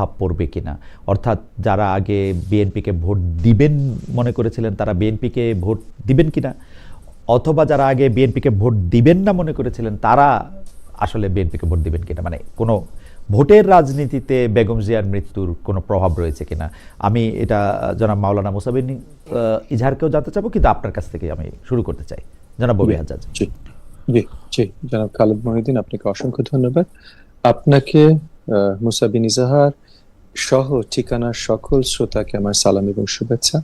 ভাব পড়বে কিনা, অর্থাৎ যারা আগে বিএনপিকে ভোট দিবেন মনে করেছিলেন তারা বিএনপিকে ভোট দিবেন কিনা, অথবা যারা আগে বিএনপিকে ভোট দিবেন না মনে করেছিলেন তারা আসলে বিএনপিকে ভোট দিবেন কিনা, মানে কোনো ভোটের রাজনীতিতে বেগম জিয়ার মৃত্যুর কোনো প্রভাব রয়েছে কিনা। আমি এটা জনাব মাওলানা মুসা বিন ইজহারকেও জানতে চাবো, কিন্তু আপনার কাছ থেকে আমি শুরু করতে চাই জনাব ববি হাজ্জাজ। জি জি জি, জনাব খালেদ মহিউদ্দিন, আপনাকে অসংখ্য ধন্যবাদ। আপনাকে, মুসা বিন ইজাহার সহ ঠিকানার সকল শ্রোতাকে আমার সালাম এবং শুভেচ্ছা।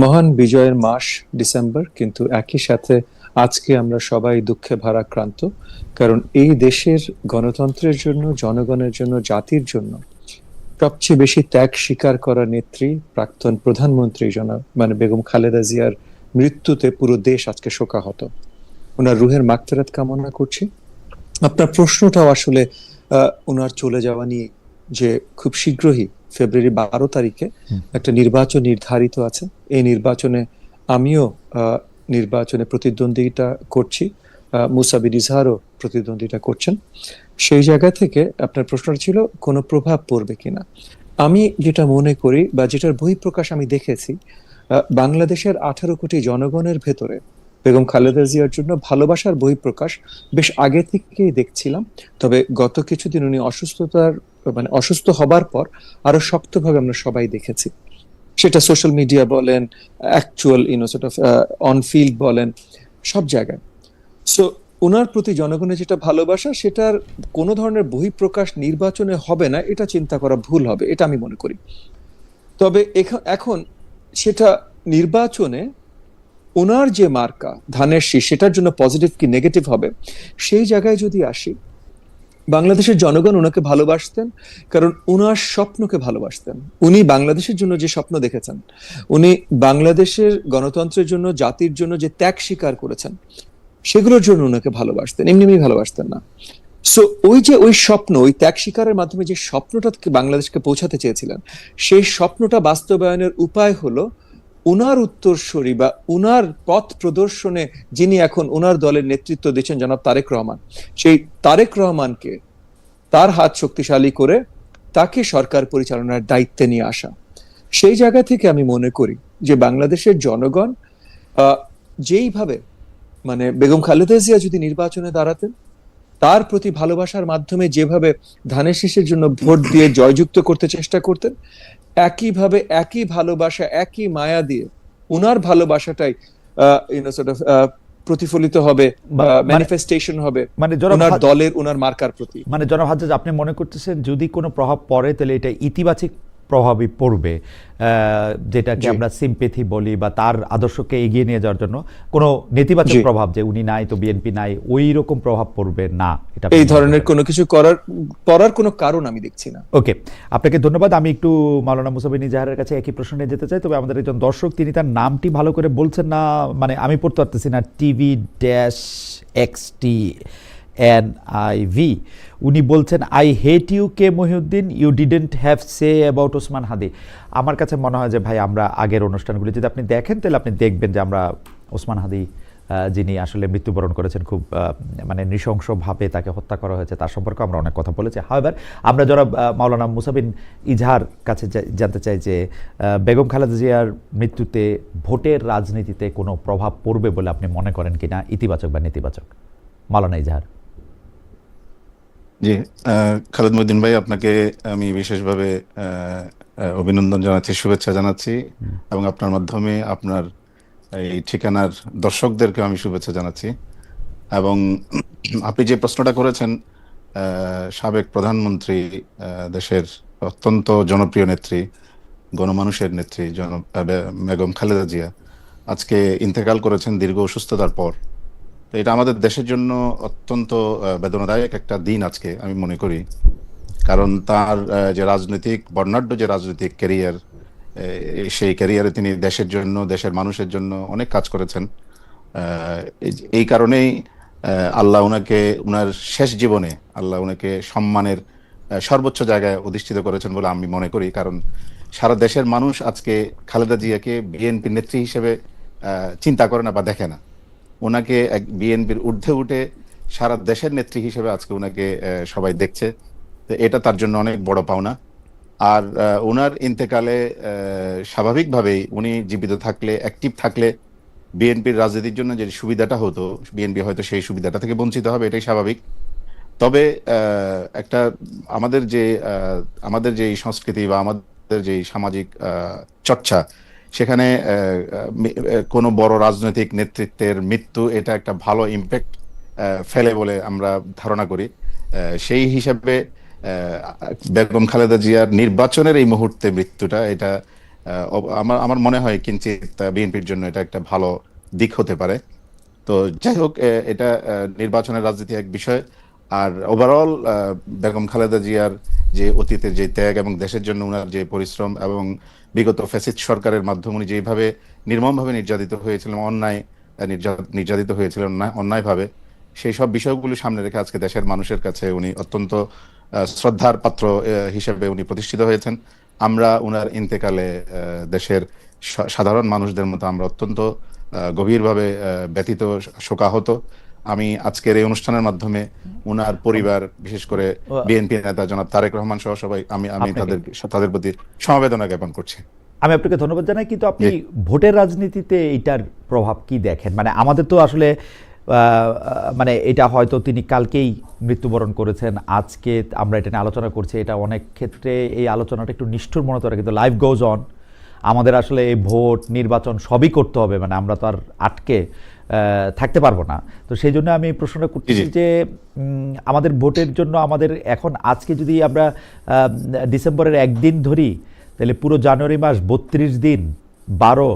মহান বিজয়ের মাস ডিসেম্বর, কিন্তু একই সাথে আজকে আমরা সবাই দুঃখে ভারাক্রান্ত, কারণ এই দেশের গণতন্ত্রের জন্য, জনগণের জন্য, জাতির জন্য সবচেয়ে বেশি ত্যাগ স্বীকার করা নেত্রী প্রাক্তন প্রধানমন্ত্রী জনাব বেগম খালেদা জিয়ার মৃত্যুতে পুরো দেশ আজকে শোকাহত। ওনার রুহের মাগফিরাত কামনা করছি। আপনার প্রশ্নটাও আসলে ওনার চলে যাওয়া নিয়ে, যে খুব শীঘ্রই ফেব্রুয়ারি 12 তারিখে একটা নির্বাচন নির্ধারিত আছে। এই নির্বাচনে আমিও নির্বাচনে প্রতিদ্বন্দ্বিতা করছি, মুসা বিন ইজহারও প্রতিদ্বন্দ্বিতা করছেন। সেই জায়গা থেকে আপনার প্রশ্নটা ছিল কোনো প্রভাব পড়বে কিনা। আমি যেটা মনে করি বা যেটার বহিঃপ্রকাশ আমি দেখেছি, বাংলাদেশের 18 কোটি জনগণের ভেতরে বেগম খালেদা জিয়ার জন্য ভালোবাসার বহিঃপ্রকাশ বেশ আগে থেকেই দেখছিলাম। তবে গত কিছুদিন উনি অসুস্থ হবার পর আরো শক্তভাবে আমরা সবাই দেখেছি। সেটা সোশ্যাল মিডিয়া বলেন, অ্যাকচুয়াল অন ফিল্ড বলেন, সব জায়গায়। সো ওনার প্রতি জনগণের যেটা ভালোবাসা, সেটার কোনো ধরনের বহিঃপ্রকাশ নির্বাচনে হবে না, এটা চিন্তা করা ভুল হবে, এটা আমি মনে করি। তবে এখন সেটা নির্বাচনে ওনার যে মার্কা ধানের শীষ, সেটার জন্য পজিটিভ কি নেগেটিভ হবে, সেই জায়গায় যদি আসি, বাংলাদেশের জনগণ ওনাকে ভালোবাসতেন কারণ ওনার স্বপ্নকে ভালোবাসতেন। উনি বাংলাদেশের জন্য যে স্বপ্ন দেখেছেন, উনি বাংলাদেশের গণতন্ত্রের জন্য, জাতির জন্য যে ত্যাগ স্বীকার করেছেন, সেগুলোর জন্য ওনাকে ভালোবাসতেন, এমনি ভালোবাসতেন না। সো ওই স্বপ্ন, ওই ত্যাগ স্বীকারের মাধ্যমে যে স্বপ্নটা বাংলাদেশকে পৌঁছাতে চেয়েছিলেন, সেই স্বপ্নটা বাস্তবায়নের উপায় হলো উনার উত্তরসূরি বা উনার পথ প্রদর্শনে যিনি এখন উনার দলের নেতৃত্ব দিচ্ছেন, জনাব তারেক রহমান, সেই তারেক রহমানকে তার হাত শক্তিশালী করে তাকে সরকার পরিচালনার দায়িত্বে নিয়ে আসা। সেই জায়গা থেকে আমি মনে করি যে বাংলাদেশের জনগণ যেইভাবে বেগম খালেদা জিয়া যদি নির্বাচনে দাঁড়াতেন, তার প্রতি ভালোবাসার মাধ্যমে যেভাবে ধানের শীষের জন্য ভোট দিয়ে জয়যুক্ত করতে চেষ্টা করতেন, একইভাবে একই ভালোবাসা, একই মায়া দিয়ে উনার ভালোবাসাটাই প্রতিফলিত হবে, ম্যানিফেস্টেশন হবে ওনার দলের, ওনার মার্কার প্রতি। জনাব হাজ্জাজ, আপনি মনে করতেছেন যদি কোনো প্রভাব পড়ে তাহলে এটা ইতিবাচক প্রভাবই পড়বে, যেটাকে আমরা সিম্পেথি বলি, বা তার আদর্শকে এগিয়ে নিয়ে যাওয়ার জন্য কোনো নেতিবাচক প্রভাব, যে উনি নাই তো বিএনপি নাই, ওই রকম প্রভাব পড়বে না, এটা এই ধরনের কোনো কিছু করার কোনো কারণ আমি দেখছি না। ওকে, আপনাকে ধন্যবাদ। আমি একটু মাওলানা মুসা বিন ইজহারের কাছে একই প্রশ্ন নিয়ে যেতে চাই, তবে আমাদের একজন দর্শক, তিনি তার নামটি ভালো করে বলছেন না, আমি পড়তে পারতেছি না, TV-XTNIV। উনি বলছেন, I hate you K Mohiuddin, you didn't have say about Osman Hadi. আমার কাছে মনে হয় যে ভাই, আমরা আগের অনুষ্ঠানগুলি যদি আপনি দেখেন তাহলে আপনি দেখবেন যে আমরা ওসমান হাদি, যিনি আসলে মৃত্যুবরণ করেছেন, খুব নৃশংসভাবে তাকে হত্যা করা হয়েছে, তার সম্পর্কে আমরা অনেক কথা বলেছি। হাওয়েভার, আমরা যারা মাওলানা মুসা বিন ইজহার কাছে জানতে চাই যে বেগম খালেদা জিয়ার মৃত্যুতে ভোটের রাজনীতিতে কোনো প্রভাব পড়বে বলে আপনি মনে করেন কিনা, ইতিবাচক বা নেতিবাচক। মাওলানা ইজহার। জি, খালেদ মহিউদ্দিন ভাই, আপনাকে আমি বিশেষভাবে অভিনন্দন জানাচ্ছি, শুভেচ্ছা জানাচ্ছি, এবং আপনার মাধ্যমে আপনার এই ঠিকানার দর্শকদেরকে আমি শুভেচ্ছা জানাচ্ছি। এবং আপনি যে প্রশ্নটা করেছেন, সাবেক প্রধানমন্ত্রী, দেশের অত্যন্ত জনপ্রিয় নেত্রী, গণমানুষের নেত্রী বেগম খালেদা জিয়া আজকে ইন্তেকাল করেছেন দীর্ঘ অসুস্থতার পর। তো এটা আমাদের দেশের জন্য অত্যন্ত বেদনাদায়ক একটা দিন আজকে আমি মনে করি, কারণ তার যে বর্ণাঢ্য যে রাজনৈতিক ক্যারিয়ার, সেই ক্যারিয়ারে তিনি দেশের জন্য, দেশের মানুষের জন্য অনেক কাজ করেছেন। এই কারণেই আল্লাহ ওনাকে, ওনার শেষ জীবনে আল্লাহ ওনাকে সম্মানের সর্বোচ্চ জায়গায় অধিষ্ঠিত করেছেন বলে আমি মনে করি। কারণ সারা দেশের মানুষ আজকে খালেদা জিয়াকে বিএনপি নেত্রী হিসেবে চিন্তা করে না বা দেখে না, ওনাকে এক বিএনপির ঊর্ধ্বে উঠে সারা দেশের নেত্রী হিসেবে আজকে ওনাকে সবাই দেখছে। তো এটা তার জন্য অনেক বড় পাওনা। আর ওনার ইন্তেকালে স্বাভাবিকভাবেই উনি জীবিত থাকলে, অ্যাক্টিভ থাকলে বিএনপির রাজনীতির জন্য যে সুবিধাটা হতো, বিএনপি হয়তো সেই সুবিধাটা থেকে বঞ্চিত হবে, এটাই স্বাভাবিক। তবে একটা আমাদের যে সংস্কৃতি বা আমাদের যে সামাজিক চর্চা, সেখানে কোনো বড় রাজনৈতিক নেতৃত্বের মৃত্যু এটা একটা ভালো ইম্প্যাক্ট ফেলে বলে আমরা ধারণা করি। সেই হিসাবে বেগম খালেদা জিয়ার নির্বাচনের এই মুহূর্তে মৃত্যুটা, এটা আমার মনে হয় কিঞ্চিত বিএনপির জন্য এটা একটা ভালো দিক হতে পারে। তো যাই হোক, এটা নির্বাচনের রাজনীতি এক বিষয়। আর ওভারঅল বেগম খালেদা জিয়ার যে অতীতের যে ত্যাগ এবং দেশের জন্য উনার যে পরিশ্রম, এবং বিগত ফ্যাসিস্ট সরকারের মাধ্যমে উনি যেভাবে নির্মমভাবে নির্যাতিত হয়েছিলেন, নির্যাতিত হয়েছিলেন অন্যায়ভাবে, সেই সব বিষয়গুলো সামনে রেখে আজকে দেশের মানুষের কাছে উনি অত্যন্ত শ্রদ্ধার পাত্র হিসেবে উনি প্রতিষ্ঠিত হয়েছেন। আমরা উনার ইন্তেকালে দেশের সাধারণ মানুষদের মতো আমরা অত্যন্ত গভীরভাবে ব্যথিত, শোকাহত। আমি আজকের এই অনুষ্ঠানের মাধ্যমে উনার পরিবার, বিশেষ করে বিএনপি নেতা জনাব তারেক রহমান সহ সবাই, আমি তাদের প্রতি সমবেদনা জ্ঞাপন করছি। আমি আপনাকে ধন্যবাদ জানাই। কিন্তু আপনি ভোটের রাজনীতিতে এটার প্রভাব কি দেখেন? মানে আমাদের তো আসলে মানে এটা হয়তো তিনি কালকেই মৃত্যুবরণ করেছেন, আজকে আমরা এটা নিয়ে আলোচনা করছি, এটা অনেক ক্ষেত্রে এই আলোচনাটা একটু নিষ্ঠুর মনে করে, কিন্তু লাইফ গোজ অন। আমাদের আসলে এই ভোট নির্বাচন সবই করতে হবে, মানে আমরা তো আর আটকে থাকতে পারবো না। তো সেই জন্য আমি প্রশ্নটা করতেছি যে আমাদের ভোটের জন্য আমাদের এখন আজকে যদি আমরা ডিসেম্বরের একদিন ধরি, তাহলে পুরো জানুয়ারি মাস 32 দিন, 12,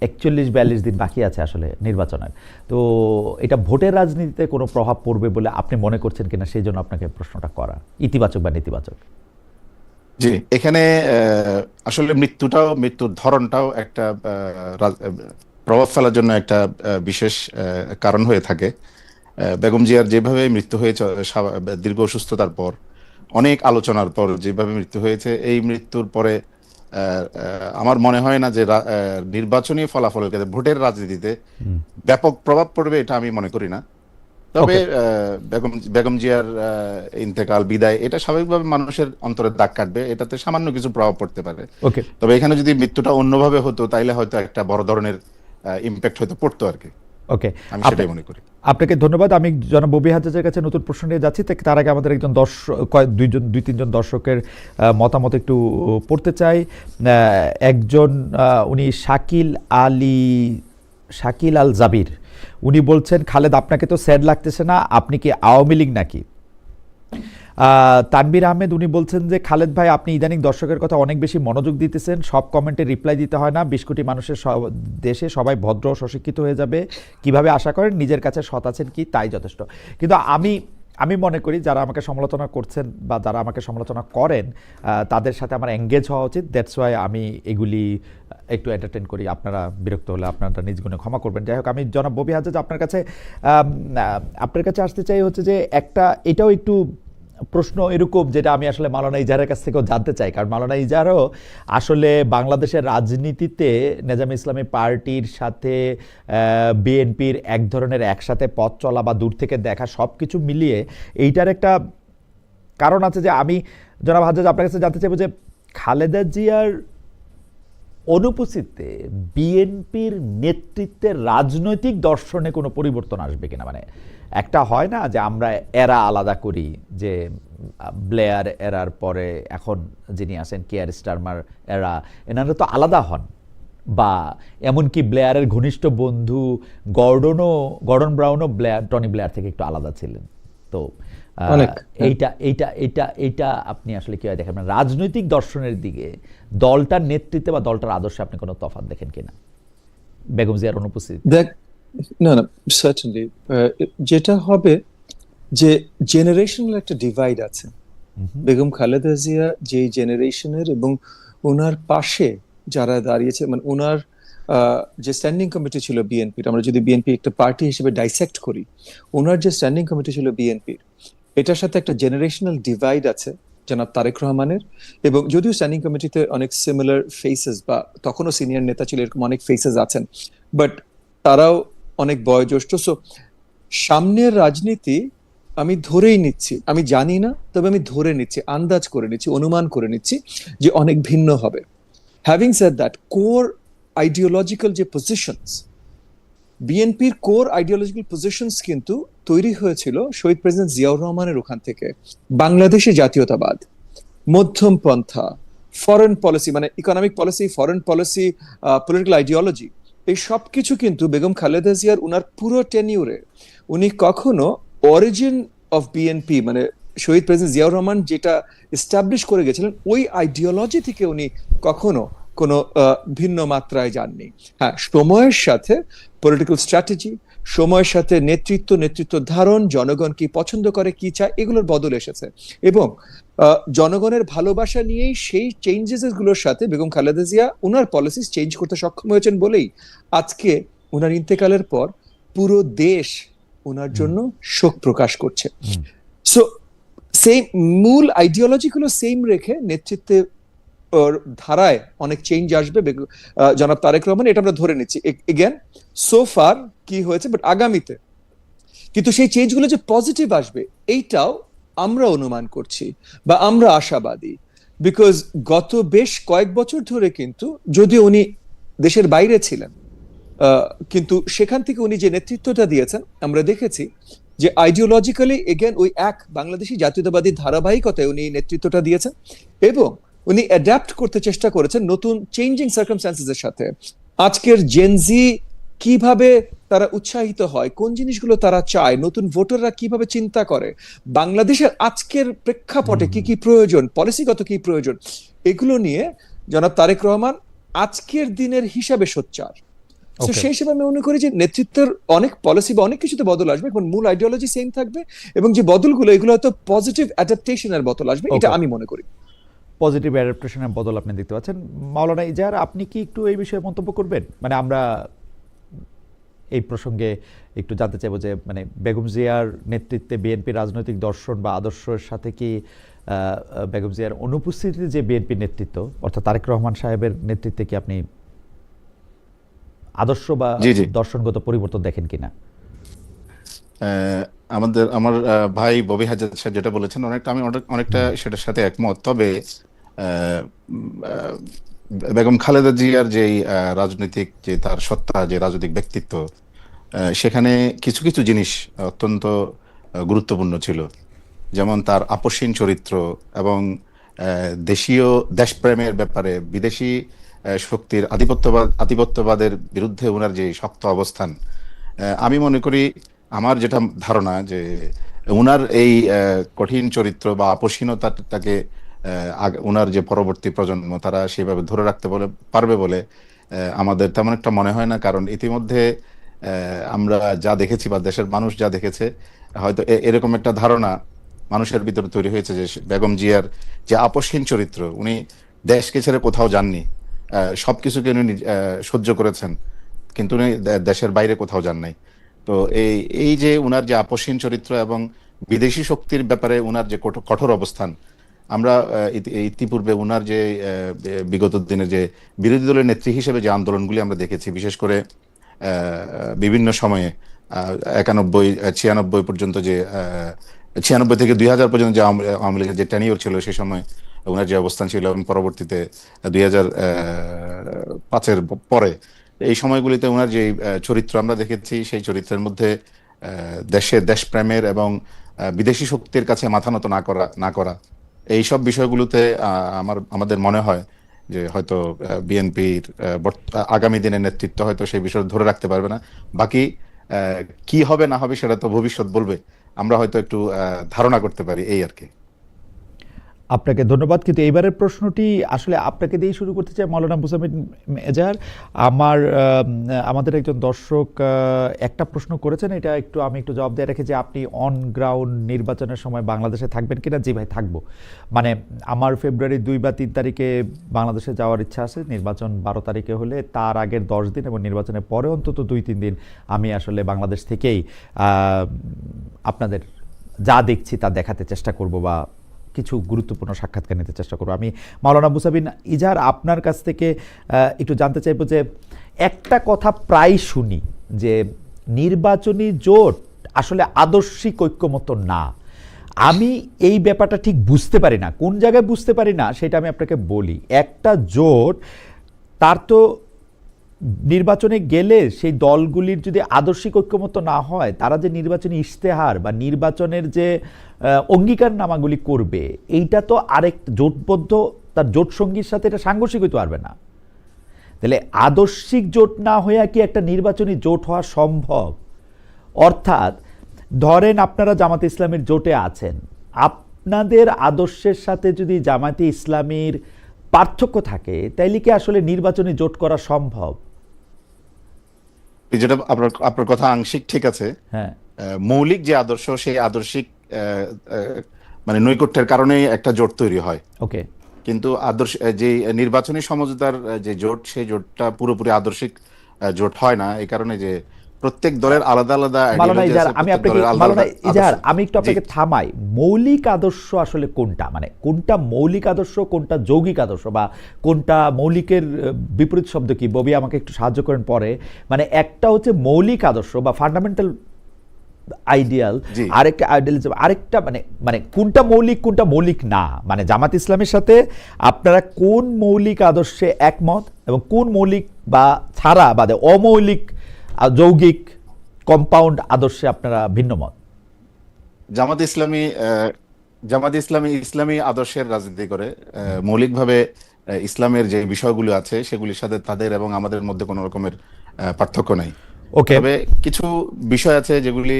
41, 42 দিন বাকি আছে আসলে নির্বাচনের। তো এটা ভোটের রাজনীতিতে কোনো প্রভাব পড়বে বলে আপনি মনে করছেন কিনা, সেই জন্য আপনাকে প্রশ্নটা করা, ইতিবাচক বা নেতিবাচক। জি, এখানে আসলে মৃত্যুর ধরনটাও একটা প্রভাব ফেলার জন্য একটা বিশেষ কারণ হয়ে থাকে। বেগম জিয়ার যেভাবে মৃত্যু হয়েছে, দীর্ঘ অসুস্থতার পর, অনেক আলোচনার পর যেভাবে মৃত্যু হয়েছে, এই মৃত্যুর পরে আমার মনে হয় না যে নির্বাচনী ফলাফলের ক্ষেত্রে ভোটের রাজনীতিতে ব্যাপক প্রভাব পড়বে, এটা আমি মনে করি না। তবে বেগম জিয়ার ইন্তেকাল, বিদায়, এটা স্বাভাবিকভাবে মানুষের অন্তরে দাগ কাটবে, এটাতে সামান্য কিছু প্রভাব পড়তে পারে। তবে এখানে যদি মৃত্যুটা অন্যভাবে হতো, তাইলে হয়তো একটা বড় ধরনের ইম্প্যাক্ট হয়তো পড়তো আর কি। ওকে, আমি সেটাই মনে করি। আপনাকে ধন্যবাদ। আমি জনাব ববি হাজ্জাজের কাছে নতুন প্রশ্ন নিয়ে যাচ্ছি, তার আগে আমাদের একজন দুই তিনজন দর্শকের মতামত একটু পড়তে চাই। একজন উনি শাকিল আল জাবির, উনি বলছেন, খালেদ আপনাকে তো স্যাড লাগতেছে না, আপনি কি আওয়ামী লীগ নাকি? তানভীর আহমেদ, উনি বলছেন যে খালেদ ভাই, আপনি ইদানিং দর্শকের কথা অনেক বেশি মনোযোগ দিতেছেন, সব কমেন্টে রিপ্লাই দিতে হয় না, 20 কোটি মানুষের দেশে সবাই ভদ্র ও সুশিক্ষিত হয়ে যাবে, কিভাবে আশা করেন? নিজের কাছে সৎ আছেন কি, তাই যথেষ্ট। কিন্তু আমি মনে করি যারা আমাকে সমালোচনা করছেন বা যারা আমাকে সমালোচনা করেন, তাদের সাথে আমার এঙ্গেজ হওয়া উচিত। দ্যাটস ওয়াই আমি এগুলি একটু এন্টারটেন করি। আপনারা বিরক্ত হলে আপনারা নিজ গুণে ক্ষমা করবেন। যাই হোক, আমি জনাব ববি হাজ্জাজ আপনার কাছে আসতে চাই হচ্ছে যে এটাও একটু প্রশ্ন এরকম, যেটা আমি আসলে মাওলানা ইজাহারের কাছ থেকেও জানতে চাই, কারণ মাওলানা ইজাহারও আসলে বাংলাদেশের রাজনীতিতে নেজামে ইসলামী পার্টির সাথে বিএনপির এক ধরনের একসাথে পথ চলা বা দূর থেকে দেখা সব কিছু মিলিয়ে এইটার একটা কারণ আছে। যে আমি জনাব হাজ্জাজ আপনার কাছে জানতে চাইব যে খালেদা জিয়ার অনুপস্থিতিতে বিএনপির নেতৃত্বের রাজনৈতিক দর্শনে কোনো পরিবর্তন আসবে কিনা? মানে একটা হয় না যে আমরা এরা আলাদা করি, যে ব্লেয়ার এরার পরে এখন যিনি আছেন কেয়ার স্টারমার এরা, এনারা তো আলাদা হন, বা এমনকি ব্লেয়ারের ঘনিষ্ঠ বন্ধু গর্ডন ব্রাউনও টনি ব্লেয়ার থেকে একটু আলাদা ছিলেন। তো এইটা আপনি আসলে কি হয় দেখেন, মানে রাজনৈতিক দর্শনের দিকে দলটার নেতৃত্বে বা দলটার আদর্শে আপনি কোনো তফাৎ দেখেন কিনা বেগম জিয়ার অনুপস্থিতি? না, সার্টেনলি যেটা হবে যে জেনারেশনাল একটা ডিভাইড আছে। বেগম খালেদা জিয়া যে জেনারেশনের, এবং ওনার পাশে যারা দাঁড়িয়েছে, মানে ওনার যে স্ট্যান্ডিং কমিটি ছিল বিএনপির, আমরা যদি বিএনপি একটা পার্টি হিসেবে ডাইসেক্ট করি, ওনার যে স্ট্যান্ডিং কমিটি ছিল বিএনপির, এটার সাথে একটা জেনারেশনাল ডিভাইড আছে জনাব তারেক রহমানের। এবং যদিও স্ট্যান্ডিং কমিটিতে অনেক সিমিলার ফেসেস, বা তখনও সিনিয়র নেতা ছিল, এরকম অনেক ফেসেস আছেন, বাট তারাও অনেক বয়োজ্যেষ্ঠ। সো সামনের রাজনীতি আমি ধরেই নিচ্ছি, আমি জানি না, তবে আমি ধরে নিচ্ছি, আন্দাজ করে নিচ্ছি, অনুমান করে নিচ্ছি যে অনেক ভিন্ন হবে। Having said that, core ideological যে পজিশনস, বিএনপির কোর আইডিওলজিক্যাল পজিশনস কিন্তু তৈরি হয়েছিল শহীদ প্রেসিডেন্ট জিয়াউর রহমানের ওখান থেকে। বাংলাদেশে জাতীয়তাবাদ, মধ্যম পন্থা, ফরেন পলিসি মানে economic policy, foreign policy, political ideology, এই সব কিছু কিন্তু বেগম খালেদা জিয়ার উনার পুরো টেনিউরে উনি কখনো অরিজিন অফ বিএনপি মানে শহীদ প্রেসিডেন্ট জিয়াউর রহমান যেটা এস্টাবলিশ করে গেছিলেন ওই আইডিওলজি থেকে উনি কখনো কোনো ভিন্ন মাত্রায় যাননি। হ্যাঁ, সময়ের সাথে পলিটিক্যাল স্ট্র্যাটেজি, সময়ের সাথে নেতৃত্ব ধারণ, জনগণ কি পছন্দ করে কি চায় এগুলোর বদল এসেছে, এবং জনগণের ভালোবাসা নিয়েই সেই চেঞ্জেস গুলোর সাথে বেগম খালেদা জিয়া উনার পলিসি চেঞ্জ করতে সক্ষম হয়েছেন বলেই আজকে উনার ইন্তেকালের পর পুরো দেশ ওনার জন্য শোক প্রকাশ করছে। সো সেম মূল আইডিওলজি গুলো সেম রেখে নেতৃত্বে ধারায় অনেক চেঞ্জ আসবে জনাব তারেক রহমান, এটা আমরা ধরে নিচ্ছি। এগেন সো ফার কি হয়েছে, বাট আগামীতে কিন্তু সেই চেঞ্জ গুলো যে পজিটিভ আসবে এইটাও আমরা অনুমান করছি বা আমরা আশাবাদী। বিকজ গত বেশ কয়েক বছর ধরে কিন্তু যদিও উনি দেশের বাইরে ছিলেন, কিন্তু সেখান থেকে উনি যে নেতৃত্বটা দিয়েছেন আমরা দেখেছি যে আইডিওলজিক্যালি এগেন ওই এক বাংলাদেশি জাতীয়তাবাদী ধারাবাহিকতায় উনি নেতৃত্বটা দিয়েছেন, এবং উনি অ্যাডাপ্ট করতে চেষ্টা করেছেন নতুন চেঞ্জিং সার্কামস্ট্যান্সেস এর সাথে। আজকের জেনজি কিভাবে তারা উৎসাহিত হয়, কোন জিনিসগুলো তারা চায়, নতুন ভোটাররা কিভাবে চিন্তা করে, বাংলাদেশের আজকের প্রেক্ষাপটে কি কি প্রয়োজন, পলিসিগত কি প্রয়োজন, এগুলো নিয়ে জনাব তারেক রহমান আজকের দিনের হিসাবে সোচ্চার। তো সেই হিসেবে আমি মনে করি যে নেতৃত্বের অনেক পলিসি বা অনেক কিছুতে বদল আসবে, এখন মূল আইডিওলজি সেম থাকবে, এবং যে বদলগুলো এগুলো হয়তো পজিটিভ অ্যাডাপ্টেশনের বদল আসবে, এটা আমি মনে করি। পজিটিভ অ্যাডাপ্টেশনের বদল আপনি দেখতে পাচ্ছেন। মাওলানা ইজাহার, আপনি কি একটু এই বিষয়ে মন্তব্য করবেন? মানে আমরা এই প্রসঙ্গে একটু জানতে চাইবো যে মানে বেগম জিয়ার নেতৃত্বে বিএনপি রাজনৈতিক দর্শন বা আদর্শের সাথে কি বেগম জিয়ার অনুপস্থিতিতে যে বিএনপির নেতৃত্ব অর্থাৎ তারেক রহমান সাহেবের নেতৃত্বে কি আপনি আদর্শ বা দর্শনগত পরিবর্তন দেখেন কিনা? আমার ভাই ববি হাজার সাহেব যেটা বলেছেন আমি অনেকটা সেটার সাথে একমত। তবে বেগম খালেদা জিয়ার যে রাজনৈতিক যে তার সত্তা, যে রাজনৈতিক ব্যক্তিত্ব, সেখানে কিছু কিছু জিনিস অত্যন্ত গুরুত্বপূর্ণ ছিল। যেমন তার আপসহীন চরিত্র এবং দেশীয় দেশপ্রেমের ব্যাপারে বিদেশি শক্তির আধিপত্যবাদের বিরুদ্ধে ওনার যে শক্ত অবস্থান। আমি মনে করি, আমার যেটা ধারণা, যে ওনার এই কঠিন চরিত্র বা আপসহীনতাটাকে ওনার যে পরবর্তী প্রজন্ম তারা সেভাবে ধরে রাখতে পারবে বলে আমাদের তেমন একটা মনে হয় না। কারণ ইতিমধ্যে আমরা যা দেখেছি বা দেশের মানুষ যা দেখেছে, হয়তো এরকম একটা ধারণা মানুষের ভিতরে তৈরি হয়েছে যে বেগম জিয়ার যে আপসহীন চরিত্র, উনি দেশকে ছেড়ে কোথাও যাননি, সবকিছুকে উনি সহ্য করেছেন, কিন্তু উনি দেশের বাইরে কোথাও যান নাই। তো এই যে উনার যে আপসহীন চরিত্র এবং বিদেশি শক্তির ব্যাপারে উনার যে কঠোর অবস্থান, আমরা ইতিপূর্বে উনার যে বিগত দিনে যে বিরোধী দলের নেত্রী হিসেবে যে আন্দোলনগুলি আমরা দেখেছি, বিশেষ করে বিভিন্ন সময়ে 91-96 পর্যন্ত, যে 96 থেকে 2000 পর্যন্ত যে আওয়ামী লীগের যে টেনিওর ছিল, সেই সময় ওনার যে অবস্থান ছিল, এবং পরবর্তীতে 2005-এর পরে এই সময়গুলিতে ওনার যে চরিত্র আমরা দেখেছি, সেই চরিত্রের মধ্যে দেশপ্রেমের এবং বিদেশি শক্তির কাছে মাথা নত না করা এইসব বিষয়গুলোতে আমাদের মনে হয় যে হয়তো বিএনপির আগামী দিনের নেতৃত্ব হয়তো সেই বিষয় ধরে রাখতে পারবে না। বাকি কি হবে না হবে সেটা তো ভবিষ্যৎ বলবে, আমরা হয়তো একটু ধারণা করতে পারি, এই আর কি। আপনাকে ধন্যবাদ। কিন্তু এইবারের প্রশ্নটি আসলে আপনাকে দিয়েই শুরু করতে চাই, মাওলানা মুসাবিন এজাহার। আমাদের একজন দর্শক একটা প্রশ্ন করেছেন, এটা আমি একটু জবাব দিয়ে রাখি যে আপনি অন গ্রাউন্ড নির্বাচনের সময় বাংলাদেশে থাকবেন কিনা? জি ভাই, থাকবো। মানে আমার ফেব্রুয়ারি 2 বা 3 তারিখে বাংলাদেশে যাওয়ার ইচ্ছা আছে। নির্বাচন 12 তারিখে হলে তার আগের 10 দিন এবং নির্বাচনের পরে অন্তত 2-3 দিন আমি আসলে বাংলাদেশ থেকেই আপনাদের যা দেখছি তা দেখাতে চেষ্টা করব বা কিছু গুরুত্বপূর্ণ সাক্ষাৎকার নিতে চেষ্টা করবো। আমি মাওলানা মুসাবিন ইজাহার আপনার কাছ থেকে একটু জানতে চাইবো যে একটা কথা প্রায় শুনি যে নির্বাচনী জোট আসলে আদর্শিক ঐক্যমত না। আমি এই ব্যাপারটা ঠিক বুঝতে পারি না, কোন জায়গায় বুঝতে পারি না সেটা আমি আপনাকে বলি। একটা জোট, তার তো নির্বাচনে গেলে সেই দলগুলির যদি আদর্শিক ঐক্যমত না হয়, তারা যে নির্বাচনী ইশতেহার বা নির্বাচনের যে অঙ্গীকারনামাগুলি করবে, এইটা তো আরেক জোটবদ্ধ তার জোট সঙ্গীর সাথে এটা সাংঘর্ষিক হইতে পারবে না। তাহলে আদর্শিক জোট না হয়ে কি একটা নির্বাচনী জোট হওয়া সম্ভব? অর্থাৎ ধরেন আপনারা জামাতে ইসলামের জোটে আছেন, আপনাদের আদর্শের সাথে যদি জামাতে ইসলামীর পার্থক্য থাকে, তাইলে কি আসলে নির্বাচনী জোট করা সম্ভব? যেটা আপনার আপনার কথা আংশিক ঠিক আছে। হ্যাঁ, মৌলিক যে আদর্শ, সেই আদর্শিক মানে নৈকট্যের কারণেই একটা জোট তৈরি হয়। ওকে। কিন্তু আদর্শ যে নির্বাচনী সমঝোতার যে জোট, সেই জোটটা পুরোপুরি আদর্শিক জোট হয় না। এই কারণে যে প্রত্যেক দলের আলাদা আলাদা মাওলানা ideology ইজাহার, আছে, আমি প্রত্যেক আপনাকে দলের আলাদা মাওলানা আলাদা ইজাহার, আদর্শ। আমি একটু জি। আপনাকে থামাই। মৌলিক আদর্শ আসলে কোনটা, মানে কোনটা মৌলিক আদর্শ, কোনটা যৌগিক আদর্শ, বা কোনটা মৌলিকের বিপরীত শব্দ কি? ববি আমাকে একটু সাহায্য করেন পরে। মানে একটা হচ্ছে মৌলিক আদর্শ বা ফান্ডামেন্টাল আইডিয়াল, জি। আরেকটা আইডিয়ালিজম, আরেকটা মানে মানে কোনটা মৌলিক কোনটা মৌলিক না, মানে জামাত ইসলামের সাথে আপনারা কোন মৌলিক আদর্শে একমত এবং কোন মৌলিক বা ছাড়া বাদে অমৌলিক যৌগিক কম্পাউন্ড আদর্শে আপনারা ভিন্ন মত? জামাত ইসলামী ইসলামী আদর্শের রাজনীতি করে। মৌলিকভাবে ইসলামের যে বিষয়গুলো আছে, সেগুলির সাথে তাদের এবং আমাদের মধ্যে কোনো রকমের পার্থক্য নাই। ওকে। তবে কিছু বিষয় আছে যেগুলি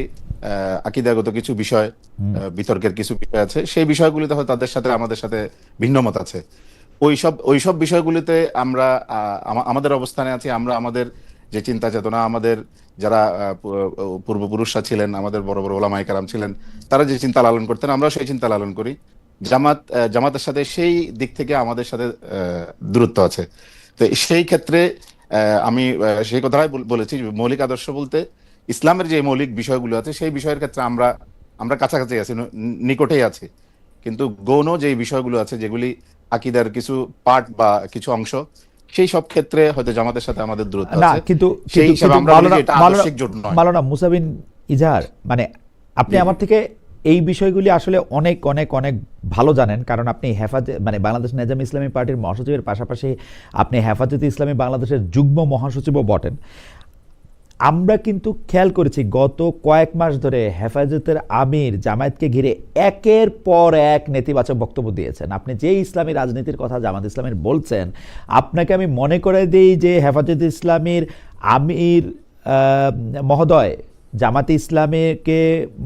আকীদাগত কিছু বিষয়, বিতর্কের কিছু বিষয় আছে, সেই বিষয়গুলিতে হয়তো তাদের সাথে আমাদের সাথে ভিন্ন মত আছে। ওইসব বিষয়গুলিতে আমরা আমাদের অবস্থানে আছি। আমরা আমাদের যে চিন্তা চেতনা, আমাদের যারা পূর্বপুরুষরা ছিলেন, আমাদের বড় বড় ওলামায়ে কেরাম ছিলেন, তারা যে চিন্তা লালন করতেন, আমরা সেই চিন্তা লালন করি। জামাতের সাথে সেই দিক থেকে আমাদের সাথে দূরত্ব আছে। তো সেই ক্ষেত্রে আমি সেই কথাই বলেছি, মৌলিক আদর্শ বলতে ইসলামের যে মৌলিক বিষয়গুলো আছে, সেই বিষয়ের ক্ষেত্রে আমরা কাছাকাছি আছি, নিকটেই আছি। কিন্তু গৌণ যে বিষয়গুলো আছে, যেগুলি আকীদার কিছু পার্ট বা কিছু অংশ, সেই সব ক্ষেত্রে হয়তো জামাতের সাথে আমাদের দূরত্ব না, আছে। কিন্তু সেই হিসাবে আমরা বলি যে এটা আদর্শিক জোট নয়। মাওলানা মুসা বিন ইজাহার, মানে আপনি জি। আমার থেকে এই বিষয়গুলি আসলে অনেক অনেক অনেক ভালো জানেন, কারণ আপনি মানে বাংলাদেশ নেজাম ইসলামী পার্টির মহাসচিবের পাশাপাশি আপনি হেফাজতে ইসলামী বাংলাদেশের যুগ্ম মহাসচিবও বটেন। আমরা কিন্তু খেয়াল করেছি গত কয়েক মাস ধরে হেফাজতের আমির জামায়াতকে ঘিরে একের পর এক নেতিবাচক বক্তব্য দিয়েছেন। আপনি যে ইসলামী রাজনীতির কথা জামাত ইসলামের বলছেন, আপনাকে আমি মনে করে দিই যে হেফাজতে ইসলামীর আমির মহোদয় জামাতে ইসলামীকে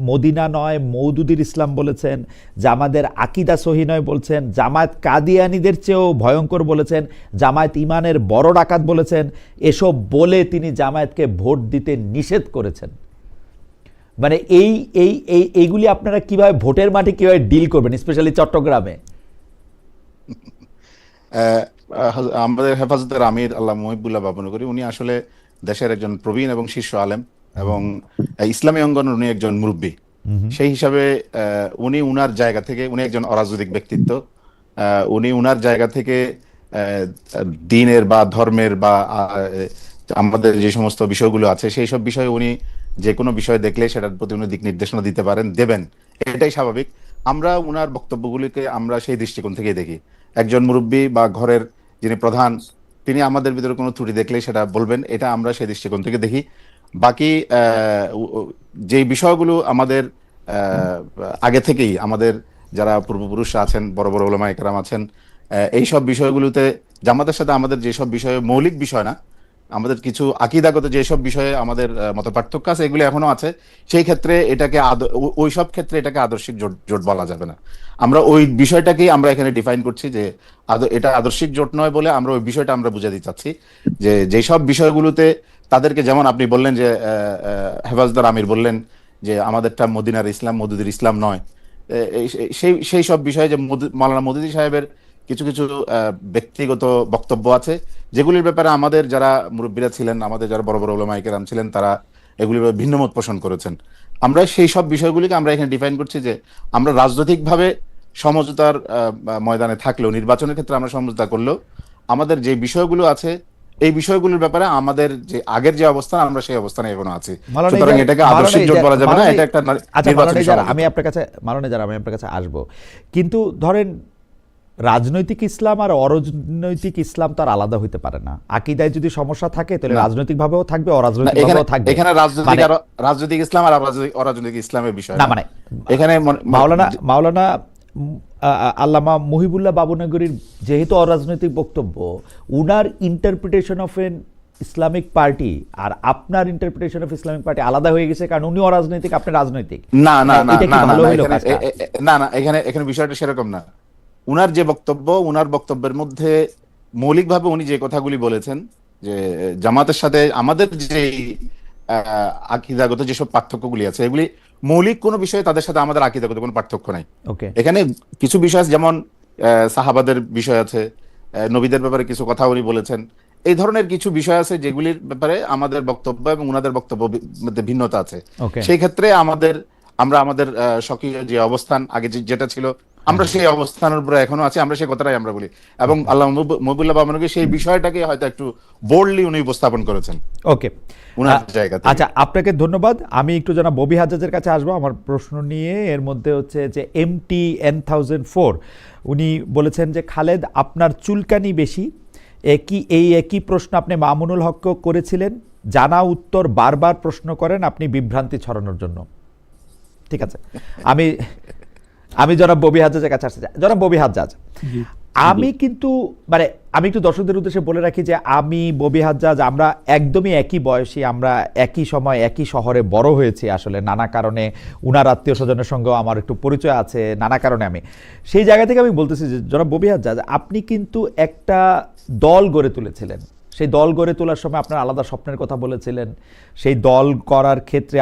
মদিনা নয় মওদুদির ইসলাম বলেছেন, জামাতের আকিদা সহি নয় বলছেন, জামায়াত কাদিয়ানীদের চেয়েও ভয়ঙ্কর বলেছেন, জামায়াত ইমানের বড় ডাকাত বলেছেন। এসব বলে তিনি জামায়াতকে ভোট দিতে নিষেধ করেছেন। মানে এইগুলি আপনারা কিভাবে ভোটের মাঠে কিভাবে ডিল করবেন, স্পেশালি চট্টগ্রামে? আমাদের হেফাজতের আমির আল্লাহ মুহিবুল্লাহ বাবনগরী, উনি আসলে দেশের একজন প্রবীণ এবং শীর্ষ আলেম, এবং ইসলামী অঙ্গনের উনি একজন মুরব্বী। সেই হিসাবে উনি উনার জায়গা থেকে, উনি একজন অরাজনৈতিক ব্যক্তিত্ব, উনি উনার জায়গা থেকে দ্বীনের বা ধর্মের বা আমাদের যে সমস্ত বিষয়গুলো আছে, সেই সব বিষয়ে উনি যে কোনো বিষয় দেখলে সেটার প্রতি উনি দিক নির্দেশনা দিতে পারেন, দেবেন, এটাই স্বাভাবিক। আমরা উনার বক্তব্যগুলিকে আমরা সেই দৃষ্টিকোণ থেকে দেখি। একজন মুরব্বী বা ঘরের যিনি প্রধান, তিনি আমাদের ভিতরে কোনো ত্রুটি দেখলে সেটা বলবেন, এটা আমরা সেই দৃষ্টিকোণ থেকে দেখি। বাকি যে বিষয়গুলো আমাদের আগে থেকেই আমাদের যারা পূর্বপুরুষরা আছেন, বড় বড় ওলামায়ে কেরাম আছেন, এই সব বিষয়গুলোতে জামাতের সাথে আমাদের যেসব বিষয়ে মৌলিক বিষয় না, আমাদের কিছু আকীদাগত যেসব বিষয়ে আমাদের মত পার্থক্য আছে, এগুলো এখনো আছে। সেই ক্ষেত্রে এটাকে ওই সব ক্ষেত্রে এটাকে আদর্শিক জোট বলা যাবে না। আমরা ওই বিষয়টাকেই আমরা এখানে ডিফাইন করছি যে এটা আদর্শিক জোট নয় বলে আমরা ওই বিষয়টা আমরা বুঝাতে চাচ্ছি, যে যেসব বিষয়গুলোতে তাদেরকে, যেমন আপনি বললেন যে হেফাজদার আমির বললেন যে আমাদেরটা মদিনার ইসলাম মওদুদির ইসলাম নয়, সেই সব বিষয়ে যে মাওলানা মওদুদি সাহেবের কিছু কিছু ব্যক্তিগত বক্তব্য আছে, যেগুলির ব্যাপারে আমাদের যারা মুরব্বীরা ছিলেন, আমাদের যারা বড় বড় ওলামায়ে কেরাম ছিলেন, তারা এগুলির ব্যাপারে ভিন্ন মত পোষণ করেছেন। আমরা সেই সব বিষয়গুলিকে আমরা এখানে ডিফাইন করছি যে আমরা রাজনৈতিকভাবে সমঝোতার ময়দানে থাকলেও, নির্বাচনের ক্ষেত্রে আমরা সমঝোতা করলেও, আমাদের যে বিষয়গুলো আছে এই বিষয়গুলোর ব্যাপারে আমাদের যে আগের যে অবস্থান, আমরা সেই অবস্থানে এখনো আছি। মাওলানা সুতরাং ইজারা- এটাকে আদর্শিক মাওলানা জোট ইজারা- বলা যাবে না, মাওলানা- এটা একটা আচ্ছা নির্বাচনী মাওলানা ইজারা, সমঝোতা। আমি আপনার কাছে আসবো, কিন্তু ধরেন রাজনৈতিক ইসলাম আর অরাজনৈতিক ইসলাম তো আর আলাদা হইতে পারে না। আকীদায় যদি সমস্যা থাকে তাহলে না। রাজনৈতিক ভাবেও থাকবে, না, অরাজনৈতিক এখানে ভাবেও থাকবে। এখানে রাজনৈতিক মানে- আর রাজনৈতিক ইসলাম আর অরাজনৈতিক ইসলামের বিষয় না না। মানে এখানে মাওলানা আল্লামা মহিবুল্লাহ বাবুনগরীর যেহেতু অরাজনৈতিক বক্তব্য, উনার interpretation of an Islamic party আর আপনার ইন্টারপ্রিটেশন অফ ইসলামিক পার্টি আলাদা হয়ে গেছে, কারণ উনি অরাজনৈতিক, আপনি রাজনৈতিক। না না না এটা কি না না ভালো না, হইলো এখানে কাজটা? না না, এখানে বিষয়টা সেরকম না। উনার যে বক্তব্য, উনার বক্তব্যের মধ্যে মৌলিকভাবে উনি যে কথাগুলি বলেছেন যে জামাতের সাথে আমাদের যে আকীদাগত যেসব পার্থক্যগুলি আছে, এগুলি মৌলিক কোনো বিষয়ে তাদের সাথে আমাদের আকীদাগত কোনো পার্থক্য নাই। ওকে, এখানে কিছু বিষয় আছে, যেমন সাহাবাদের বিষয় আছে, নবীদের ব্যাপারে কিছু কথা উনি বলেছেন। এই ধরনের কিছু বিষয় আছে যেগুলির ব্যাপারে আমাদের বক্তব্য এবং উনাদের বক্তব্য মধ্যে ভিন্নতা আছে। ওকে। সেই ক্ষেত্রে আমরা আমাদের স্বকীয় যে অবস্থান আগে যেটা ছিল, আমরা সেই অবস্থানের উপরে এখনো আছি, আমরা সেই কথাটাই আমরা বলি। এবং আল্লাহ মহিবুল্লাহ বাবনগরী সেই বিষয়টাকে হয়তো একটু বোল্ডলি উনি উপস্থাপন করেছেন ওকে। উনার জায়গা থেকে। আচ্ছা, আপনাকে ধন্যবাদ। আমি একটু জনাব ববি হাজ্জাজের কাছে আসবো আমার প্রশ্ন নিয়ে। এর মধ্যে হচ্ছে যে MTN1004 উনি বলেছেন যে খালেদ, আপনার চুলকানি বেশি, একই প্রশ্ন আপনি মামুনুল হককে করেছিলেন, জানা উত্তর বারবার প্রশ্ন করেন আপনি বিভ্রান্তি ছড়ানোর জন্য। ঠিক আছে, আমি জনাব ববি হাজ্জাজের কাছে আসতে চাই। জনাব ববি হাজ্জাজ, আমি কিন্তু মানে আমি একটু দর্শকদের উদ্দেশ্যে বলে রাখি যে আমি ববি হাজ্জাজ, আমরা একদমই একই বয়সী, আমরা একই সময় একই শহরে বড় হয়েছি। আসলে নানা কারণে উনার আত্মীয় স্বজনের সঙ্গেও আমার একটু পরিচয় আছে, নানা কারণে আমি সেই জায়গা থেকে আমি বলতেছি যে জনাব ববি হাজ্জাজ, আপনি কিন্তু একটা দল গড়ে তুলেছিলেন। সেই দল গড়ে তোলার সময় আপনার আলাদা স্বপ্নের কথা বলেছিলেন। সেই দল করার ক্ষেত্রে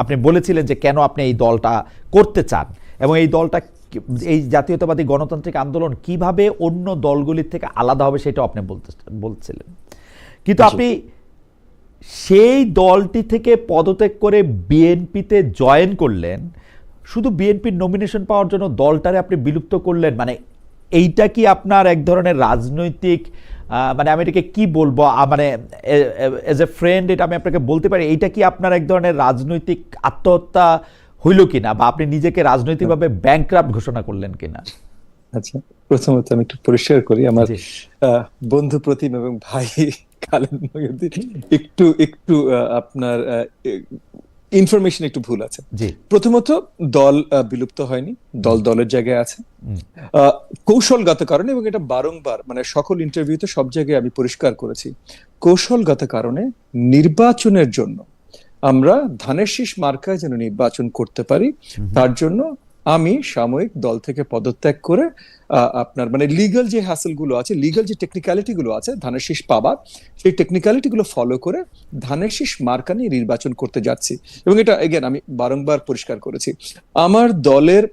আপনি বলেছিলেন যে কেন আপনি এই দলটা করতে চান, এবং এই দলটা, এই জাতীয়তাবাদী গণতান্ত্রিক আন্দোলন কিভাবে অন্য দলগুলির থেকে আলাদা হবে সেটা আপনি বলছিলেন। কিন্তু আপনি সেই দলটি থেকে পদত্যাগ করে বিএনপিতে জয়েন করলেন, শুধু বিএনপির নমিনেশন পাওয়ার জন্য দলটারে আপনি বিলুপ্ত করলেন। মানে এইটা কি আপনার এক ধরনের রাজনৈতিক, মানে আমি এটাকে কি বলবো, মানে এজ এ ফ্রেন্ড এটা আমি আপনাকে বলতে পারি, এইটা কি আপনার এক ধরনের রাজনৈতিক আত্মহত্যা হইল কিনা, বা আপনি নিজেকে রাজনৈতিকভাবে ব্যাংকরাপ্ট ঘোষণা করলেন কিনা? আচ্ছা, প্রথমত আমি একটু পরিষ্কার করি, আমার জি। বন্ধু প্রতিম এবং ভাই খালেদ মহিউদ্দিন একটু আপনার ইনফরমেশন একটু ভুল আছে। জি। প্রথমত দল বিলুপ্ত হয়নি, দলের জায়গায় আছে কৌশলগত কারণে, এবং এটা বারংবার মানে সকল ইন্টারভিউতে সব জায়গায় আমি পরিষ্কার করেছি। কৌশলগত কারণে নির্বাচনের জন্য আমরা ধানের শীষ মার্কায় যেন নির্বাচন করতে পারি, তার জন্য আমি সাময়িক দল থেকে পদত্যাগ করে আপনার মানে লিগ্যাল যে হ্যাসেল গুলো আছে, লিগ্যাল যে টেকনিক্যালিটি গুলো আছে ধানের শীষ পাবার, সেই টেকনিক্যালিটি গুলো ফলো করে ধানের শীষ মার্কা নিয়ে নির্বাচন করতে যাচ্ছি। এবং এটা এগেন আমি বারংবার পরিষ্কার করেছি। আমার দলের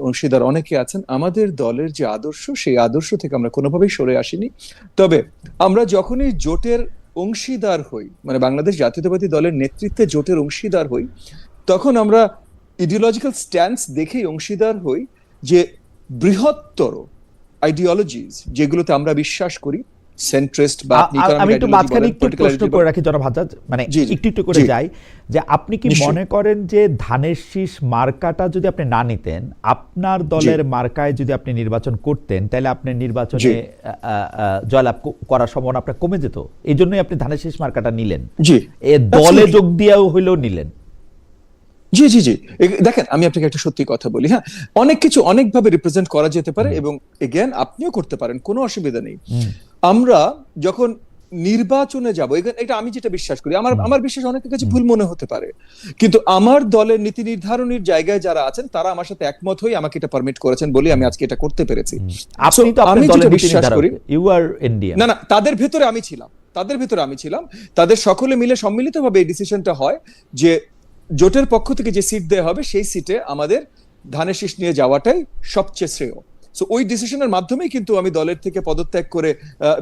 অংশীদার অনেকে আছেন, আমাদের দলের যে আদর্শ, সেই আদর্শ থেকে আমরা কোনোভাবেই সরে আসিনি। তবে আমরা যখনই জোটের অংশীদার হই, মানে বাংলাদেশ জাতীয়তাবাদী দলের নেতৃত্বে জোটের অংশীদার হই, তখন আমরা ইডিওলজিক্যাল স্ট্যান্স দেখেই অংশীদার হই যে বৃহত্তর আইডিওলজিজ যেগুলোতে আমরা বিশ্বাস করি, সেন্ট্রিস্ট বা আমি একটু মাঝখানে একটু প্রশ্ন করে রাখি জনাব হাজ্জাজ, মানে একটু করে যাই, যে আপনি কি মনে করেন যে ধানের শীষ মার্কাটা যদি আপনি না নিতেন, আপনার দলের মার্কায় যদি আপনি নির্বাচন করতেন, তাহলে আপনি নির্বাচনে জয়লাভ করার সম্ভাবনা আপনার কমে যেত? এই জন্যই আপনি ধানের শীষ মার্কাটা নিলেন, দলে যোগ দিয়েও হইলেও নিলেন। জি জি জি, দেখেন আমি আপনাকে একটা সত্যি কথা বলি, হ্যাঁ, অনেক কিছু অনেকভাবে রিপ্রেজেন্ট করা যেতে পারে, এবং এগেন আপনিও করতে পারেন, কোনো অসুবিধা নেই। আমরা যখন নির্বাচনে যাব, এটা আমি যেটা বিশ্বাস করি, আমার বিশ্বাস অনেকের কাছে ভুল মনে হতে পারে, কিন্তু আমার দলের নীতি নির্ধারণের জায়গায় যারা আছেন তারা আমার সাথে একমত হয়ে আমাকে এটা পারমিট করেছেন বলে আমি আজকে এটা করতে পেরেছি। আমি যেটা বিশ্বাস করি, না না, তাদের ভেতরে আমি ছিলাম, তাদের সকলে মিলে সম্মিলিতভাবে এই ডিসিশনটা হয় যে জোটের পক্ষ থেকে যে সিট দেওয়া হবে সেই সিটে আমাদের ধানের শীষ নিয়ে যাওয়াটাই সবচেয়ে শ্রেয়। সো ওই ডিসিশনের মাধ্যমেই কিন্তু আমি দলের থেকে পদত্যাগ করে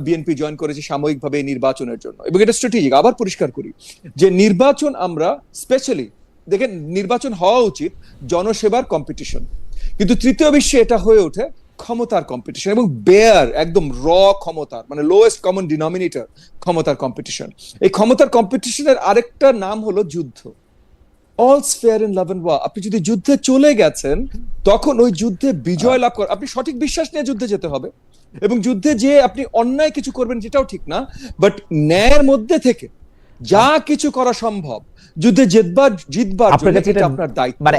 বিএনপি জয়েন করেছি সাময়িকভাবে এই নির্বাচনের জন্য, এবং এটা স্ট্র্যাটেজিক। আবার পরিষ্কার করি যে নির্বাচন আমরা স্পেশালি দেখেন, নির্বাচন হওয়া উচিত জনসেবার কম্পিটিশন, কিন্তু তৃতীয় বিশ্বে এটা হয়ে ওঠে ক্ষমতার কম্পিটিশন এবং বেয়ার একদম ক্ষমতার মানে লোয়েস্ট কমন ডিনোমিনেটর ক্ষমতার কম্পিটিশন। এই ক্ষমতার কম্পিটিশনের আরেকটা নাম হলো যুদ্ধ। All's fair in love and war. আপনি যদি যুদ্ধে চলে গেছেন তখন ওই যুদ্ধে বিজয় লাভ করেন, আপনি সঠিক বিশ্বাস নিয়ে যুদ্ধে যেতে হবে এবং যুদ্ধে যে আপনি অন্যায় কিছু করবেন যেটাও ঠিক না, বাট ন্যায়ের মধ্যে থেকে যা কিছু করা সম্ভব যুদ্ধে জিতবার আপনার কাছে এটা আপনার দায়িত্ব। মানে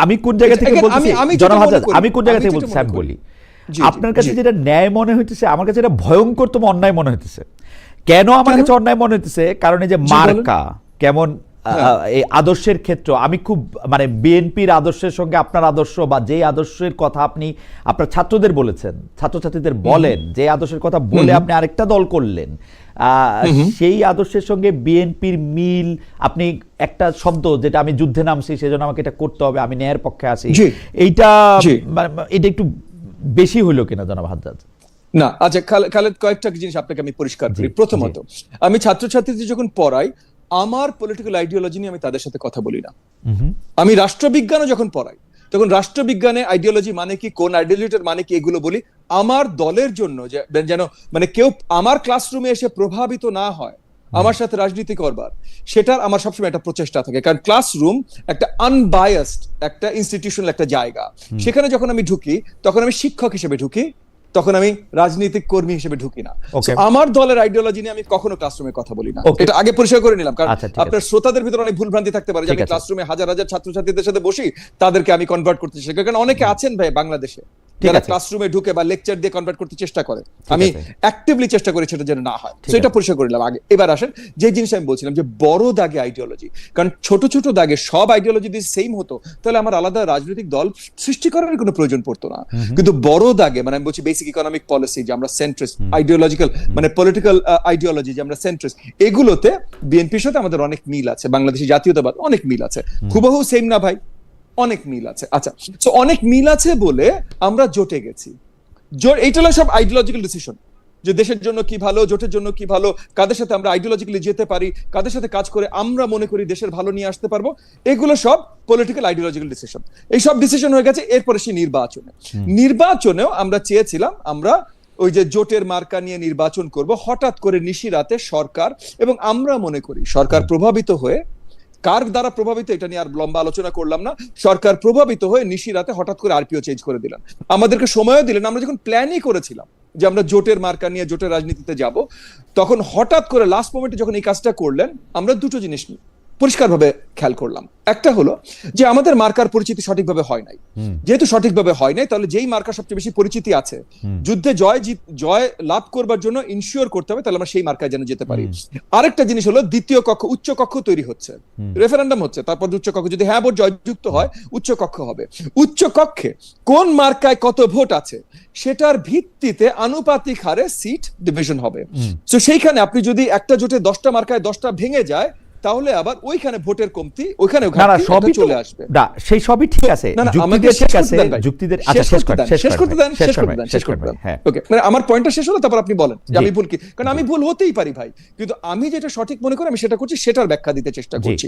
আমি কোন জায়গা থেকে বলতেছি জনাব হাজার, আমি কোন জায়গা থেকে বলতেছি আমি বলি, আপনার কাছে যেটা ন্যায় মনে হইতেছে আমার কাছে এটা ভয়ঙ্করতম অন্যায় মনে হইতেছে। কেন আমার কাছে অন্যায় মনে হইতেছে? কারণ এই যে মার্কা কেমন এই আদর্শের ক্ষেত্র, আমি খুব মানে বিএনপির আদর্শের সঙ্গে আপনার আদর্শ বা যে আদর্শের কথা আপনি আপনার ছাত্রদের বলেছেন, ছাত্রছাত্রীদের বলেন, যে আদর্শের কথা বলে আপনি আরেকটা দল করলেন, সেই আদর্শের সঙ্গে বিএনপির মিল, আপনি একটা শব্দ যেটা আমি যুদ্ধে নামছি সেজন্য আমাকে এটা করতে হবে, আমি ন্যায়ের পক্ষে আছি, এইটা এটা একটু বেশি হইলো কিনা জনাব হাজ্জাজ? না, আচ্ছা খালেদ, কয়েকটা জিনিস আপনাকে আমি পরিষ্কার করি। প্রথমত, আমি ছাত্রছাত্রীদের যখন পড়াই আমার পলিটিক্যাল আইডিওলজি নিয়ে আমি তাদের সাথে কথা বলি না। আমি রাষ্ট্রবিজ্ঞানও যখন পড়াই তখন রাষ্ট্রবিজ্ঞানে আইডিওলজি মানে কি, কোন আইডিওলজিটার মানে কি, এগুলো বলি আমার দলের জন্য, যেন মানে কেউ আমার ক্লাসরুমে এসে প্রভাবিত না হয় আমার সাথে রাজনীতি করবার, সেটার আমার সবসময় একটা প্রচেষ্টা থাকে। কারণ ক্লাসরুম একটা আনবায়াসড একটা ইনস্টিটিউশনাল একটা জায়গা, সেখানে যখন আমি ঢুকি তখন আমি শিক্ষক হিসেবে ঢুকি, তখন আমি রাজনৈতিক কর্মী হিসেবে ঢুকি না। আমার দলের আইডিওলজি নিয়ে আমি কখনো ক্লাসরুমে কথা বলি না, এটা আগে পরিষ্কার করে নিলাম। কারণ আপনার শ্রোতাদের ভিতরে অনেক ভুলভ্রান্তি থাকতে পারে যে আমি ক্লাসরুমে হাজার হাজার ছাত্রছাত্রীদের সাথে বসি, তাদেরকে আমি কনভার্ট করতে চেষ্টা করি। কারণ অনেকে আছেন ভাই বাংলাদেশে যারা ক্লাসরুমে ঢুকে বা লেকচার দিয়ে কনভার্ট করতে চেষ্টা করে, আমি অ্যাক্টিভলি চেষ্টা করি সেটা যেন না হয়। তো এটা পরিষ্কার করে নিলাম আগে। এবার আসেন যে জিনিস আমি বলছিলাম যে বড় দাগে আইডিওলজি, কারণ ছোট ছোট দাগে সব আইডিওলজি যদি সেম হতো তাহলে আমার আলাদা রাজনৈতিক দল সৃষ্টি করার কোনো প্রয়োজন পড়তো না। কিন্তু বড় দাগে মানে আমি বলছি বেসিক ইকোনমিক পলিসি যে আমরা সেন্ট্রিস্ট, আইডিওলজিক্যাল মানে পলিটিক্যাল আইডিওলজি যে আমরা সেন্ট্রিস্ট, এগুলোতে বিএনপির সাথে আমাদের অনেক মিল আছে, বাংলাদেশি জাতীয়তাবাদ অনেক মিল আছে, হুবহু সেম না ভাই, অনেক মিল আছে। আচ্ছা, তো অনেক মিল আছে বলে আমরা জোটে গেছি। এইটা হলো সব আইডিওলজিক্যাল ডিসিশন, যে দেশের জন্য কি ভালো, জোটের জন্য কি ভালো, কাদের সাথে আমরা আইডিওলজিক্যালি যেতে পারি, কাদের সাথে কাজ করে আমরা মনে করি দেশের ভালো নিয়ে আসতে পারবো, এগুলো সব পলিটিক্যাল আইডিওলজিক্যাল ডিসিশন। এই সব ডিসিশন হয়ে গেছে। এরপরে সেই নির্বাচনেও আমরা চেয়েছিলাম আমরা ওই যে জোটের মার্কা নিয়ে নির্বাচন করব। হঠাৎ করে নিশিরাতে সরকার, এবং আমরা মনে করি সরকার প্রভাবিত হয়ে, কার দ্বারা প্রভাবিত এটা নিয়ে আর লম্বা আলোচনা করলাম না, সরকার প্রভাবিত হয়ে নিশিরাতে হঠাৎ করে আরপিও চেঞ্জ করে দিলেন, আমাদেরকে সময়ও দিলেন। আমরা যখন প্ল্যানই করেছিলাম যে আমরা জোটের মার্কা নিয়ে জোটের রাজনীতিতে যাব, তখন হঠাৎ করে লাস্ট মোমেন্টে যখন এই কাজটা করলেন, আমরা দুটো জিনিস পরিষ্কারভাবে খেয়াল করলাম। একটা হলো যে আমাদের মার্কার পরিচিতি সঠিকভাবে হয় নাই। যেহেতু সঠিকভাবে হয় নাই, তাহলে যেই মার্কার সবচেয়ে বেশি পরিচিতি আছে, যুদ্ধে জয় লাভ করবার জন্য ইনশিওর করতে হবে তাহলে আমরা সেই মার্কায় যেন যেতে পারি। আরেকটা জিনিস হলো দ্বিতীয় কক্ষ, উচ্চ কক্ষ তৈরি হচ্ছে, রেফারেন্ডাম হচ্ছে, তারপর উচ্চ কক্ষ, যদি হ্যাঁ ভোট জয়যুক্ত হয় উচ্চ কক্ষ হবে। উচ্চ কক্ষে কোন মার্কায় কত ভোট আছে সেটার ভিত্তিতে আনুপাতিক হারে সিট ডিভিশন হবে। তো সেইখানে আপনি যদি একটা জোটে 10টা মার্কায় 10টা ভেঙে যায়, তাহলে আবার ওইখানে ভোটের কমতি, ওইখানে চলে আসবে। না, সেই সবই ঠিক আছে, যুক্তিদের ঠিক আছে, যুক্তিদের আচ্ছা শেষ করতে দেন। হ্যাঁ, ওকে, মানে আমার পয়েন্টটা শেষ হলো, তারপর আপনি বলেন যে আমি ভুল কি, কারণ আমি ভুল হতেই পারি ভাই, কিন্তু আমি যেটা সঠিক মনে করি আমি সেটা করছি, সেটার ব্যাখ্যা দিতে চেষ্টা করছি।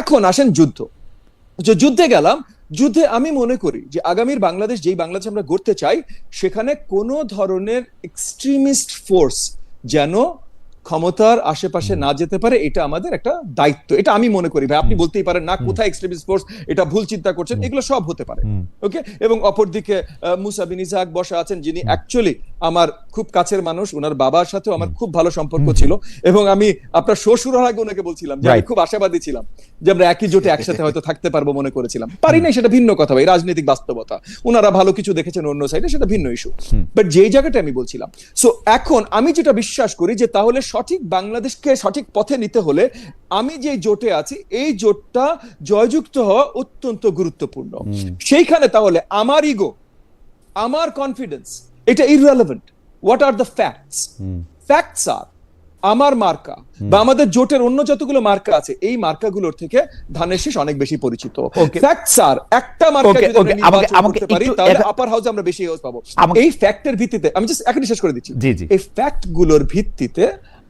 এখন আসেন যুদ্ধ। যে যুদ্ধে গেলাম, যুদ্ধে আমি মনে করি যে আগামীর বাংলাদেশ, যেই বাংলাদেশ আমরা গড়তে চাই, সেখানে কোনো ধরনের এক্সট্রিমিস্ট ফোর্স যেন ক্ষমতার আশেপাশে না যেতে পারে, এটা আমাদের একটা দায়িত্ব। এটা আমি মনে করি ভাই, আপনি বলতেই পারেন না কোথায় এক্সট্রিমিস্ট ফোর্স, এটা ভুল চিন্তা করছেন, এগুলো সব হতে পারে। ওকে, এবং অপরদিকে মুসা বিন ইসহাক বসা আছেন, যিনি অ্যাকচুয়ালি আমার খুব কাছের মানুষ, ওনার বাবার সাথেও আমার খুব ভালো সম্পর্ক ছিল, এবং আমি আপনার শ্বশুর আগে ওনাকে বলছিলাম যে আমি খুব আশাবাদী ছিলাম যে আমরা একই জোটে একসাথে হয়তো থাকতে পারবো, মনে করেছিলাম, পারি নাই, সেটা ভিন্ন কথা ভাই, রাজনৈতিক বাস্তবতা। ওনারা ভালো কিছু দেখেছেন অন্য সাইডে, সেটা ভিন্ন ইস্যু। বাট যেই জায়গাটা আমি বলছিলাম, সো এখন আমি যেটা বিশ্বাস করি যে তাহলে সঠিক বাংলাদেশকে সঠিক পথে নিতে হলে আমি যে জোটে আছি, এই জোটটা জয়যুক্ত হওয়া অত্যন্ত গুরুত্বপূর্ণ। সেইখানে তাহলে আমার ইগো, আমার কনফিডেন্স, এটা irrelevant. What are the facts? Facts আর আমার মার্কা বা আমাদের জোটের অন্য যতগুলো মার্কা আছে, এই মার্কাগুলোর থেকে ধানের শীষ অনেক বেশি পরিচিত। ফ্যাক্টস আর একটা মার্কা যদি আমরা নির্বাচন করতে পারি, তাহলে আপার হাউসে আমরা বেশি হাউস পাবো। এই ফ্যাক্টের ভিত্তিতে আমি জাস্ট এখনই শেষ করে দিচ্ছি, এই ফ্যাক্ট গুলোর ভিত্তিতে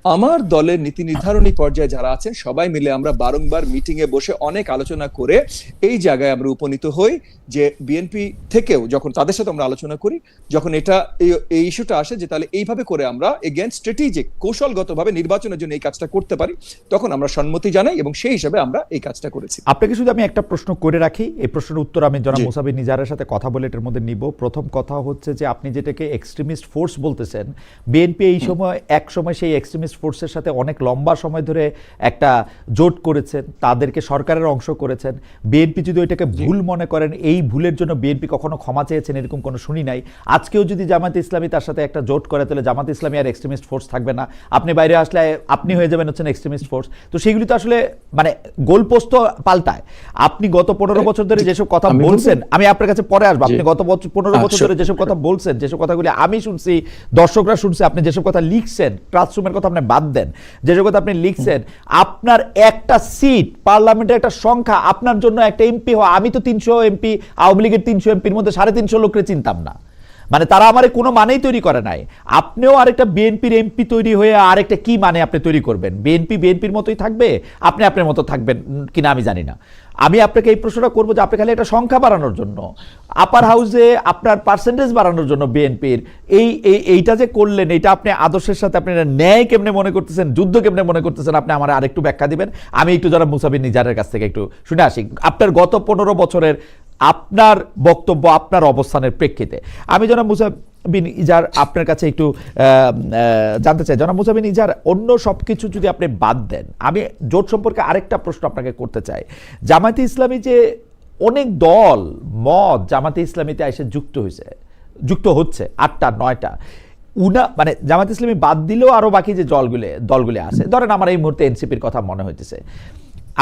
আমার দলের নীতি নির্ধারণী পর্যায়ে যারা আছেন সবাই মিলে আমরা বারংবার মিটিং এ বসে অনেক আলোচনা করে এই জায়গায় আমরা উপনীত হই যে বিএনপি থেকেও যখন তাদের সাথে আমরা আলোচনা করি, যখন এই ইস্যুটা আসে যে তাহলে এইভাবে করে আমরা এগেইন স্ট্র্যাটেজিক কৌশলগতভাবে নির্বাচনের জন্য এই কাজটা করতে পারি, তখন আমরা সম্মতি জানাই এবং সেই হিসাবে আমরা এই কাজটা করেছি। আপনাকে শুধু আমি একটা প্রশ্ন করে রাখি, এই প্রশ্নের উত্তর আমি জনাব জি। মুসা বিন নিজারের সাথে কথা বলে এটার মধ্যে নিব। প্রথম কথা হচ্ছে যে আপনি যেটাকে এক্সট্রিমিস্ট ফোর্স বলতেছেন, বিএনপি এই সময় এক সময় সেই এক্সট্রিমিস্ট ফোর্সের সাথে অনেক লম্বা সময় ধরে একটা জোট করেছেন, তাদেরকে সরকারের অংশ করেছেন। বিএনপি যদি ওইটাকে ভুল মনে করেন, এই ভুলের জন্য বিএনপি কখনো ক্ষমা চেয়েছেন এরকম কোনো শুনি নাই। আজকেও যদি জামায়াতে ইসলামী তার সাথে একটা জোট করে, তাহলে জামায়াতে ইসলামী আর এক্সট্রিমিস্ট ফোর্স থাকবে না। আপনি বাইরে আসলে আপনি হয়ে যাবেন হচ্ছেন এক্সট্রিমিস্ট ফোর্স। তো সেগুলি তো আসলে মানে গোলপোস্ট পাল্টায়। আপনি গত 15 বছর ধরে যেসব কথা বলছেন, আমি আপনার কাছে পরে আসবো, আপনি গত 15 বছর ধরে যেসব কথা বলছেন, যেসব কথাগুলি আমি শুনছি, দর্শকরা শুনছে, আপনি যেসব কথা লিখছেন, ক্লাসরুমের কথা আপনি বাদ দেন, যেসব কথা আপনি লিখছেন, আপনার একটা সিট পার্লামেন্টের একটা সংখ্যা, আপনার জন্য একটা এমপি হওয়া, আমি তো 300 এমপি, আওয়ামী লীগের 300 এমপির মধ্যে 350 লোককে চিনতাম না। মানে তারা আমার কোনো মানেই তৈরি করে নাই। আপনিও আরেকটা বিএনপির এমপি তৈরি হয়ে আরেকটা কি মানে আপনি তৈরি করবেন? বিএনপি বিএনপির মতোই থাকবে, আপনি আপনার মতো থাকবেন কিনা আমি জানি না। আমি আপনাকে এই প্রশ্নটা করবো যে আপনি খালি একটা সংখ্যা বাড়ানোর জন্য, আপার হাউসে আপনার পার্সেন্টেজ বাড়ানোর জন্য বিএনপির এইটা যে করলেন, এইটা আপনি আদর্শের সাথে আপনি ন্যায় কেমনে মনে করতেছেন, যুদ্ধ কেমনে মনে করতেছেন, আপনি আমার আরেকটু ব্যাখ্যা দিবেন। আমি একটু জনাব মুসা বিন নিজারের কাছ থেকে একটু শুনে আসি আপনার গত 15 বছরের আপনার বক্তব্য, আপনার অবস্থানের প্রেক্ষিতে। আমি জনাব মুসা বিন ইজার আপনার কাছে একটু জানতে চাই, জনাব মুসা বিন ইজার, অন্য সব কিছু যদি আপনি বাদ দেন, আমি জোট সম্পর্কে আরেকটা প্রশ্ন আপনাকে করতে চাই। জামায়াতে ইসলামী যে অনেক দল মত জামায়াতে ইসলামীতে এসে যুক্ত হচ্ছে 8টা 9টা, মানে জামায়াতে ইসলামী বাদ দিলেও আরো বাকি যে দলগুলি আছে, ধরেন আমার এই মুহূর্তে এনসিপির কথা মনে হইতেছে,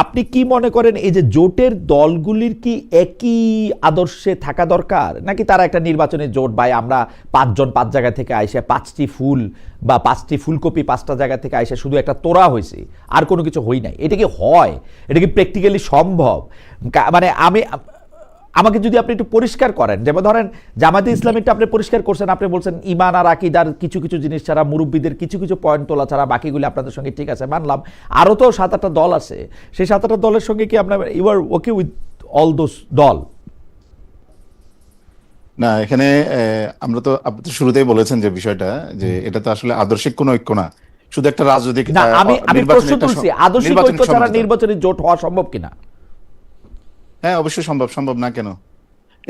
আপনি কি মনে করেন এই যে জোটের দলগুলির কি একই আদর্শে থাকা দরকার, নাকি তারা একটা নির্বাচনী জোট, ভাই আমরা 5 জন 5 জায়গা থেকে আইসে 5টি ফুল বা 5টি ফুলকপি 5টা জায়গা থেকে আইসে শুধু একটা তোড়া হয়েছে, আর কোনো কিছু হই নাই? এটা কি হয়? এটা কি প্র্যাকটিক্যালি সম্ভব? মানে আমাকে যদি আপনি একটু পরিষ্কার করেন, যেমন ধরেন জামায়াতে ইসলামীটা আপনি পরিষ্কার করছেন, আপনি বলছেন ইমান আর আকীদার কিছু কিছু জিনিস ছাড়া, মুরব্বীদের কিছু কিছু পয়েন্ট তোলা ছাড়া বাকিগুলি আপনাদের সঙ্গে ঠিক আছে, মানলাম। আরও তো 7-8টা দল আছে, সেই 7-8টা দলের সঙ্গে কি আপনার you are okay with all those দল? না, এখানে আমরা তো, আপনি তো শুরুতেই বলেছেন যে বিষয়টা, যে এটা তো আসলে আদর্শিক কোনো ঐক্য না, শুধু একটা রাজনৈতিক না, আমি প্রশ্ন তুলছি আদর্শিক ঐক্য ছাড়া নির্বাচনী জোট হওয়া সম্ভব কিনা? হ্যাঁ, অবশ্যই সম্ভব না কেন?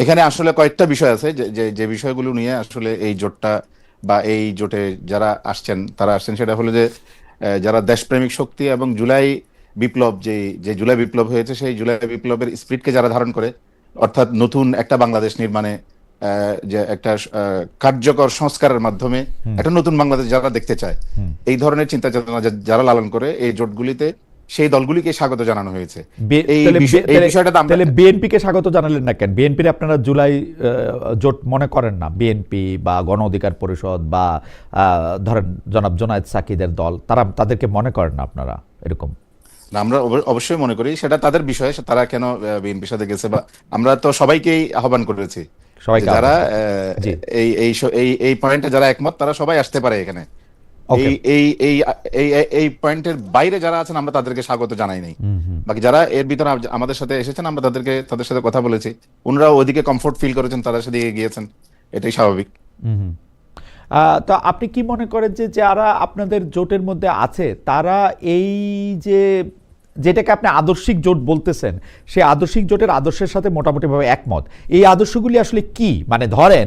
এখানে আসলে কয়েকটা বিষয় আছে যে বিষয়গুলো নিয়ে আসলে এই জোটটা বা এই জোটে যারা আসছেন তারা আসছেন, সেটা হলো যে যারা দেশপ্রেমিক শক্তি এবং জুলাই বিপ্লব, যে জুলাই বিপ্লব হয়েছে, সেই জুলাই বিপ্লবের স্পিরিটকে যারা ধারণ করে, অর্থাৎ নতুন একটা বাংলাদেশ নির্মাণে যে একটা কার্যকর সংস্কারের মাধ্যমে একটা নতুন বাংলাদেশ যারা দেখতে চায়, এই ধরনের চিন্তা চেতনা যারা লালন করে, এই জোটগুলিতে সেই দলগুলিকে স্বাগত জানানো হয়েছে। এই বিষয়টা তাহলে বিএনপিকে স্বাগত জানালেন না কেন? বিএনপির আপনারা জুলাই জোট মনে করেন না? বিএনপি বা গণ অধিকার পরিষদ বা ধরেন জনাব জোনায়েদ সাকিদের দল, তাদেরকে মনে করেন না আপনারা এরকম? আমরা অবশ্যই মনে করি, সেটা তাদের বিষয়, তারা কেন বিএনপির সাথে গেছে, বা আমরা তো সবাইকেই আহ্বান করেছি, যারা এই পয়েন্টে যারা একমত তারা সবাই আসতে পারে এখানে। এই পয়েন্টের বাইরে যারা আছেন আমরা তাদেরকে স্বাগত জানাই নাই। বাকি যারা এর ভিতরে আমাদের সাথে এসেছেন, আমরা তাদের সাথে কথা বলেছি, ওনারা ওদিকে কমফোর্ট ফিল করেছেন, তাদের সাথে গিয়েছেন, এটাই স্বাভাবিক। তো আপনি কি মনে করেন যে যারা আপনাদের জোটের মধ্যে আছে তারা এই যেটাকে আপনি আদর্শিক জোট বলতেছেন, সেই আদর্শিক জোটের আদর্শের সাথে মোটামুটিভাবে একমত? এই আদর্শগুলি আসলে কি? মানে ধরেন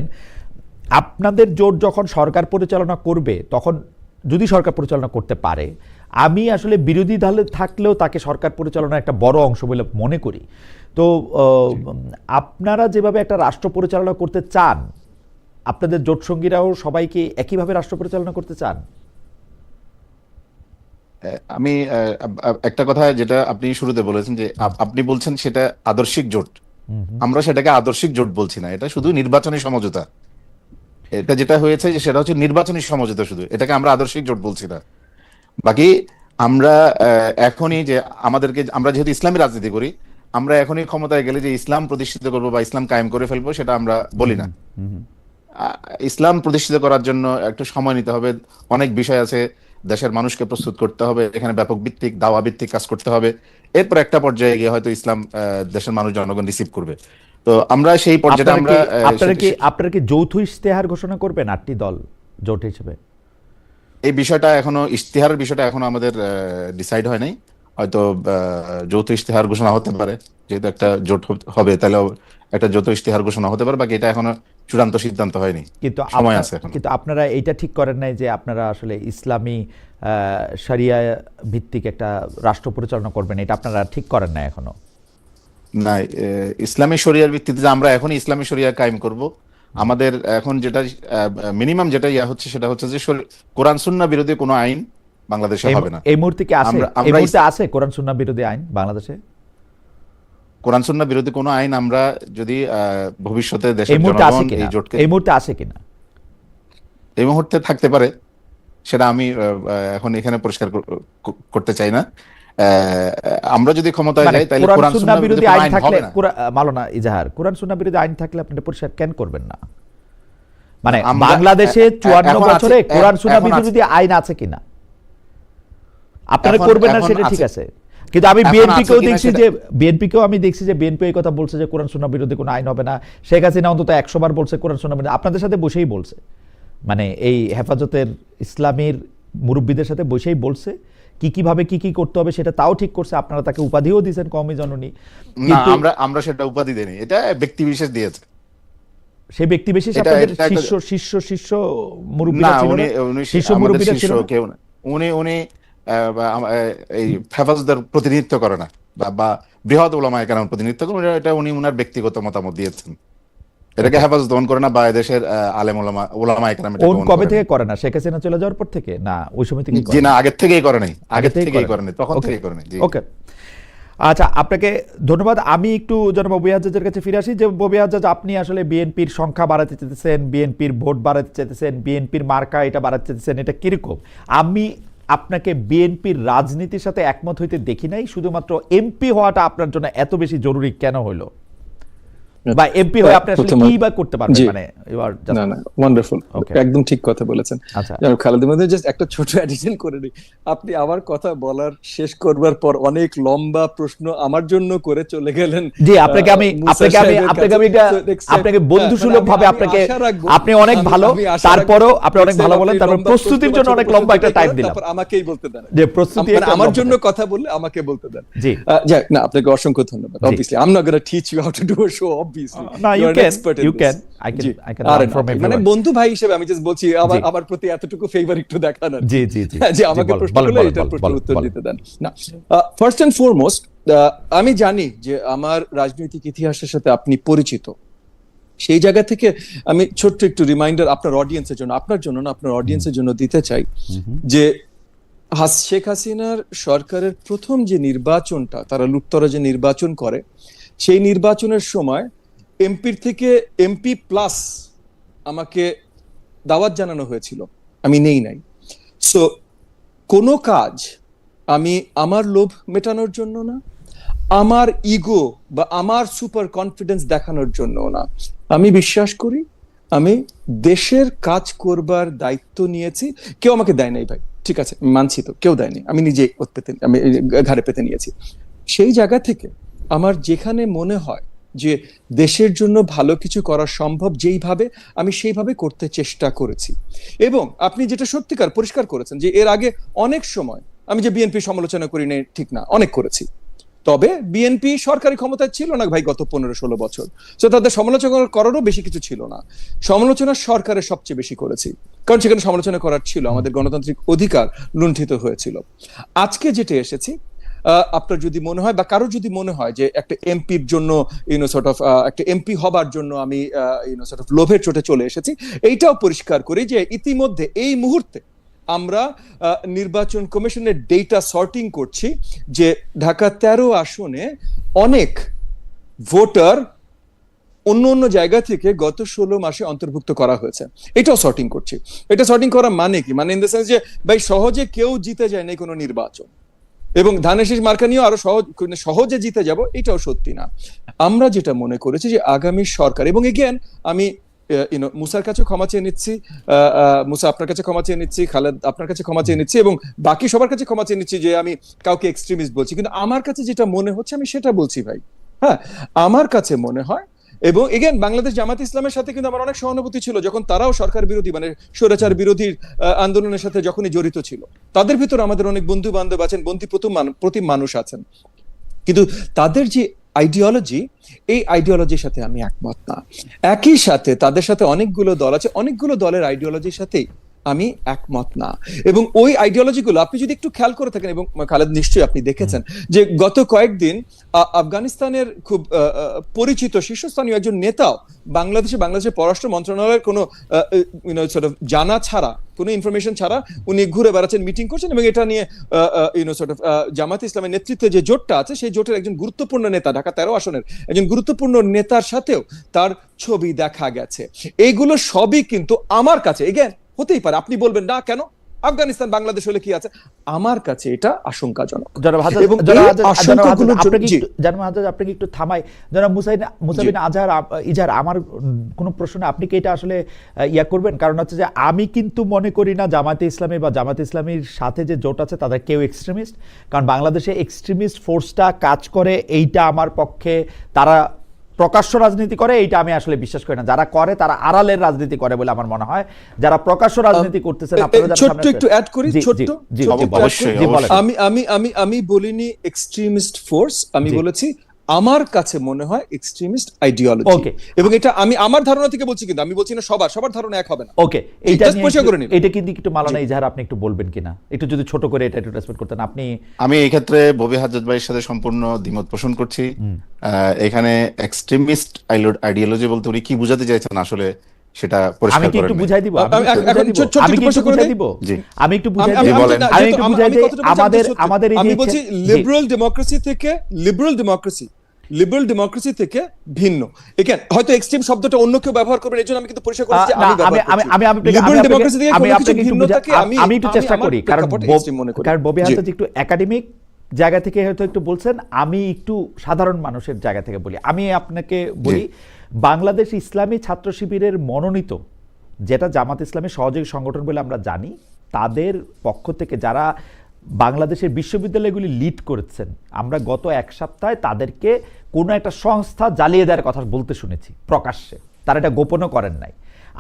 আপনাদের জোট যখন সরকার পরিচালনা করবে, তখন যদি সরকার পরিচালনা করতে পারে, আমি আসলে বিরোধী দলে থাকলেও তাকে সরকার পরিচালনার একটা বড় অংশ বলে মনে করি। তো আপনারা যেভাবে একটা রাষ্ট্র পরিচালনা করতে চান, আপনাদের জোট সঙ্গীরাও সবাইকে একইভাবে রাষ্ট্র পরিচালনা করতে চান? আমি একটা কথা, যেটা আপনি শুরুতে বলেছেন যে আপনি বলছেন সেটা আদর্শিক জোট, আমরা সেটাকে আদর্শিক জোট বলছি না, এটা শুধু নির্বাচনী সমঝোতা। এটা যেটা হয়েছে সেটা হচ্ছে নির্বাচনী সমঝোতা, শুধু এটাকে আমরা আদর্শিক জোট বলছি না। বাকি আমরা এখনই যে আমরা যেহেতু ইসলামী রাজনীতি করি, আমরা এখনই ক্ষমতায় গেলে যে ইসলাম প্রতিষ্ঠিত করবো বা ইসলাম কায়েম করে ফেলবো, সেটা আমরা বলি না। ইসলাম প্রতিষ্ঠিত করার জন্য একটু সময় নিতে হবে, অনেক বিষয় আছে, দেশের মানুষকে প্রস্তুত করতে হবে, এখানে ব্যাপক ভিত্তিক দাওয়া ভিত্তিক কাজ করতে হবে। এরপর একটা পর্যায়ে গিয়ে হয়তো ইসলাম দেশের মানুষ জনগণ রিসিভ করবে। তো আমরা সেই পর্যায়ে আপনারা কি যৌথ ইশতেহার ঘোষণা করবেন 8টি দল জোট হিসেবে? এই বিষয়টা এখনো, ইশতেহারের বিষয়টা এখনো আমাদের ডিসাইড হয় নাই। হয়তো যৌথ ইশতেহার ঘোষণা হতে পারে, যেহেতু একটা জোট হবে তাহলে একটা যৌথ ইশতেহার ঘোষণা হতে পারে, বাকি এটা এখনো চূড়ান্ত সিদ্ধান্ত হয়নি, সময় আছে এখন। কিন্তু আপনারা এইটা ঠিক করেন নাই যে আপনারা আসলে ইসলামী শরিয়া ভিত্তিক একটা রাষ্ট্র পরিচালনা করবেন, এটা আপনারা ঠিক করেন না এখনো? না, ইসলামী শরিয়ার ভিত্তিতে যে আমরা এখন ইসলামী শরিয়া কায়েম করব, আমাদের এখন যেটা মিনিমাম যেটা হচ্ছে সেটা হচ্ছে যে কোরআন সুন্নাহ বিরোধী কোনো আইন বাংলাদেশে হবে না। এই মুহূর্তে কি আছে? এই মুহূর্তে আছে কোরআন সুন্নাহ বিরোধী আইন বাংলাদেশে? কোরআন সুন্নাহ বিরোধী কোনো আইন আমরা যদি ভবিষ্যতে দেশের জনগণ এই জোটকে, এই মুহূর্তে আছে কিনা? এই মুহূর্তে থাকতে পারে, সেটা আমি এখন এখানে পরিষ্কার করতে চাই না। আমরা যদি ক্ষমতায় যাই তাহলে কোরআন সুন্নাহ বিরোধী আইন থাকলে, মাওলানা ইজাহার, কোরআন সুন্নাহ বিরোধী আইন থাকলে আপনি পরিষ্কার কেন করবেন না? মানে বাংলাদেশে 54 বছরে কোরআন সুন্নাহ বিরোধী আইন আছে কিনা আপনারা করবেন না, সেটা ঠিক আছে। কিন্তু আমি বিএনপিকেও দেখছি যে বিএনপি এই কথা বলছে যে কোরআন সুন্নাহ বিরোধী কোনো আইন হবে না। শেখ হাসিনা অন্তত 100 বার বলছে কোরআন সুন্নাহ বিরোধী, আপনাদের সাথে বসেই বলছে, মানে এই হেফাজতের ইসলামের মুরব্বীদের সাথে বসেই বলছে কিভাবে কি করতে হবে সেটা তাও ঠিক করছে। আপনারা তাকে উপাধিও দিয়েছেন কওমি জননী। কিন্তু আমরা সেটা উপাধি দেনি, এটা ব্যক্তি বিশেষ দিয়েছে। সেই ব্যক্তি বিশেষ আপনাদের শিষ্য মুরব্বীরা ছিল না? শিষ্য মুরব্বীরা ছিল না? উনি এই হেফাজতের প্রতিনিধিত্ব করে না, বা বৃহৎ উলামায়ে কেরাম প্রতিনিধিত্ব করে, এটা উনি উনার ব্যক্তিগত মতামত দিয়েছেন। এটাকে হেফাজত দমন করে না, বা দেশের আলেম উলামায়ে কেরাম এটা কবে থেকে করে না? শেখ হাসিনা চলে যাওয়ার পর থেকে? না ওই সময় থেকে? জি না, আগের থেকেই করে নাই, তখন থেকেই করে নাই। ওকে, আচ্ছা, আপনাকে ধন্যবাদ। আমি একটু জনাব ববি হাজ্জাজের কাছে ফিরে আসি। যে ববি হাজ্জাজ, আপনি আসলে বিএনপির সংখ্যা বাড়াতে চাইতেছেন, বিএনপির ভোট বাড়াতে চাইতেছেন, বিএনপির মার্কা এটা বাড়াতে চাইতেছেন, এটা কিরকম? আমি আপনাকে বিএনপির রাজনীতির সাথে একমত হইতে দেখি নাই, শুধুমাত্র এমপি হওয়াটা আপনার জন্য এত বেশি জরুরি কেন হইলো, বা এমপি হয়ে আপনি আসলে কি বা করতে পারবেন? মানে না, ওয়ান্ডারফুল, একদম ঠিক কথা বলেছেন। খালেদ মাহমুদ, জাস্ট একটা ছোট অ্যাডিশন করে নিই। আপনি আমার কথা বলার শেষ করবার পর অনেক লম্বা প্রশ্ন আমার জন্য করে চলে গেলেন। জি, আপনাকে আমি বন্ধুসুলভ ভাবে আপনি অনেক ভালো, তারপরও আপনি অনেক ভালো বলেন, তারপর প্রস্তুতির জন্য অনেক লম্বা একটা টাইম দিলাম। আমাকেই বলতে দেন, যে প্রস্তুতি আমার জন্য কথা বললে আমাকে বলতে দেন। জি, যাক, না, আপনাকে অসংখ্য ধন্যবাদ। Obviously I'm not going to teach you how to do a show, obviously. No, you can. I can learn from everyone. মানে বন্ধু ভাই হিসেবে আমি জাস্ট বলছি আমার প্রতি এতটুকু ফেভার একটু দেখানো। জি, যে আমাকে প্রশ্ন করলে এটার প্রশ্নের উত্তর দিতে দেন। না, ফার্স্ট এন্ড ফরমোস্ট, আমি জানি যে আমার রাজনৈতিক ইতিহাসের সাথে আপনি পরিচিত। সেই জায়গা থেকে আমি ছোট্ট একটু রিমাইন্ডার আপনার অডিয়েন্সের জন্য, আপনার জন্য না, আপনার অডিয়েন্সের জন্য দিতে চাই যে শেখ হাসিনার সরকারের প্রথম যে নির্বাচনটা, তারা লুটতরা যে নির্বাচন করে, সেই নির্বাচনের সময় এমপির থেকে এমপি প্লাস আমাকে দাওয়াত জানানো হয়েছিল, আমি নেই নাই। সো কোনো কাজ আমি আমার লোভ মেটানোর জন্য না, আমার ইগো বা আমার সুপার কনফিডেন্স দেখানোর জন্য না। আমি বিশ্বাস করি আমি দেশের কাজ করবার দায়িত্ব নিয়েছি। কেউ আমাকে দেয় নাই ভাই, ঠিক আছে, মানছি, তো কেউ দেয়নি, আমি নিজে আমি ঘাড়ে পেতে নিয়েছি। সেই জায়গা থেকে আমার যেখানে মনে হয় যে দেশের জন্য ভালো কিছু করা সম্ভব, যেইভাবে আমি সেইভাবে করতে চেষ্টা করেছি। এবং আপনি যেটা সত্যিকার পরিষ্কার করেছেন যে এর আগে অনেক সময় আমি যে বিএনপি সমালোচনা করি না, ঠিক না, অনেক করেছি। তবে বিএনপি সরকারি ক্ষমতায় ছিল না ভাই গত 15-16 বছর, তো তাদের সমালোচনা করারও বেশি কিছু ছিল না। সমালোচনা সরকারের সবচেয়ে বেশি করেছি, কারণ সেখানে সমালোচনা করার ছিল, আমাদের গণতান্ত্রিক অধিকার লুণ্ঠিত হয়েছিল। আজকে যেটা এসেছি, আপনার যদি মনে হয় বা কারো যদি মনে হয় যে একটা এমপির জন্য একটা এমপি হবার জন্য আমি লোভের চোটে চলে এসেছি, এইটাও পরিষ্কার করি যে ইতিমধ্যে এই মুহূর্তে আমরা নির্বাচন কমিশনের ডেটা সর্টিং করছি যে ঢাকা 13 আসনে অনেক ভোটার অন্য জায়গা থেকে গত 16 মাসে অন্তর্ভুক্ত করা হয়েছে, এটাও সর্টিং করছি। এটা সর্টিং করা মানে কি? মানে ইন দ্য সেন্স যে ভাই সহজে কেউ জিতে যায় না কোনো নির্বাচন, এবং ধানের শীষ মার্কা নিয়েও আরো সহজে জিতে যাব, এটাও সত্যি না। আমরা যেটা মনে করেছি যে আগামী সরকার, এবং এগেন আমি মুসার কাছে ক্ষমা চেয়ে নিচ্ছি, মুসা আপনার কাছে ক্ষমা চেয়ে নিচ্ছি, খালেদ আপনার কাছে ক্ষমা চেয়ে নিচ্ছি, এবং বাকি সবার কাছে ক্ষমা চেয়ে নিচ্ছি যে আমি কাউকে এক্সট্রিমিস্ট বলছি। কিন্তু আমার কাছে যেটা মনে হচ্ছে আমি সেটা বলছি ভাই। হ্যাঁ, আমার কাছে মনে হয়, এবং এগেন বাংলাদেশ জামাত ইসলামের সাথে কিন্তু আমার অনেক সহানুভূতি ছিল যখন তারাও সরকার বিরোধী মানে স্বৈরাচার বিরোধী আন্দোলনের সাথে যখনই জড়িত ছিল। তাদের ভিতরে আমাদের অনেক বন্ধু বান্ধব আছেন, প্রতিম মানুষ আছেন, কিন্তু তাদের যে আইডিওলজি, এই আইডিওলজির সাথে আমি একমত না। একই সাথে তাদের সাথে অনেকগুলো দল আছে, অনেকগুলো দলের আইডিওলজির সাথেই আমি একমত না। এবং ওই আইডিওলজি গুলো আপনি যদি একটু খেয়াল করে থাকেন, এবং খালেদ নিশ্চয়ই আপনি দেখেছেন যে গত কয়েকদিন আফগানিস্তানের খুব পরিচিত শীর্ষস্থানীয় একজন নেতাও বাংলাদেশের পররাষ্ট্র মন্ত্রণালয়ের কোনো জানা ছাড়া, কোনো ইনফরমেশন ছাড়া উনি ঘুরে বেড়াচ্ছেন, মিটিং করছেন, এবং এটা নিয়ে জামাত ইসলামের নেতৃত্বে যে জোটটা আছে সেই জোটের একজন গুরুত্বপূর্ণ নেতা, ঢাকা 13 আসনের একজন গুরুত্বপূর্ণ নেতার সাথেও তার ছবি দেখা গেছে। এইগুলো সবই কিন্তু আমার কাছে, এগেন হতেই পারে আপনি বলবেন না কেন আফগানিস্তান বাংলাদেশ হলে কি আছে, আমার কাছে এটা আশঙ্কাজনক। এবং আপনাকে একটু থামাই, জনাব মুসাবিন ইজাহার, আমার কোন প্রশ্ন আপনি কি এটা আসলে ইয়া করবেন? কারণ হচ্ছে যে আমি কিন্তু মনে করি না জামাতে ইসলামী বা জামাতে ইসলামীর সাথে যে জোট আছে তাদের কেউ এক্সট্রিমিস্ট। কারণ বাংলাদেশে এক্সট্রিমিস্ট ফোর্সটা কাজ করে, এইটা আমার পক্ষে, তারা প্রকাশ্য রাজনীতি করে এইটা আমি আসলে বিশ্বাস করি না। যারা করে তারা আড়ালের রাজনীতি করে বলে আমার মনে হয়। যারা প্রকাশ্য রাজনীতি করতেছেন, ছোট্ট একটু অ্যাড করি, আমি বলিনি এক্সট্রিমিস্ট ফোর্স, আমি বলেছি আমার কাছে মনে হয় এক্সট্রিমিস্ট আইডিওলজি, এবং এটা আমি আমার ধারণা থেকে বলছি, কিন্তু আমি বলছি না সবার ধারণা এক হবে না। ওকে, এটা কিন্তু একটু মালানা ইজাহার আপনি একটু বলবেন কিনা, একটু যদি ছোট করে এটা একটু রেসপেক্ট করতেন আপনি। আমি এই ক্ষেত্রে ববি হাজ্জাজ ভাইয়ের সাথে সম্পূর্ণ দ্বিমত পোষণ করছি। এখানে এক্সট্রিমিস্ট আইডিওলজি বলতে উনি কি বুঝাতে চাইছেন আসলে সেটা পরিষ্কার করেন। আমি একটু বুঝাই দিব, আমি বলছি লিবারেল ডেমোক্রেসি থেকে ভিন্ন। এখানে হয়তো এক্সট্রিম শব্দটা অন্য কেউ ব্যবহার করবেন, এজন্য আমি কিন্তু পরিষ্কার করছি আমি একটু চেষ্টা করি, কারণ ববি হাজ্জাজ একটু একাডেমিক জায়গা থেকে হয়তো একটু বলছেন, আমি একটু সাধারণ মানুষের জায়গা থেকে বলি। আমি আপনাকে বলি, বাংলাদেশ ইসলামী ছাত্র শিবিরের মনোনীত, যেটা জামাত ইসলামের সহযোগী সংগঠন বলে আমরা জানি, তাদের পক্ষ থেকে যারা বাংলাদেশের বিশ্ববিদ্যালয়গুলি লিড করেছেন, আমরা গত এক সপ্তাহে তাদেরকে কোনো একটা সংস্থা জ্বালিয়ে দেওয়ার কথা বলতে শুনেছি প্রকাশ্যে, তারা এটা গোপনও করেন নাই।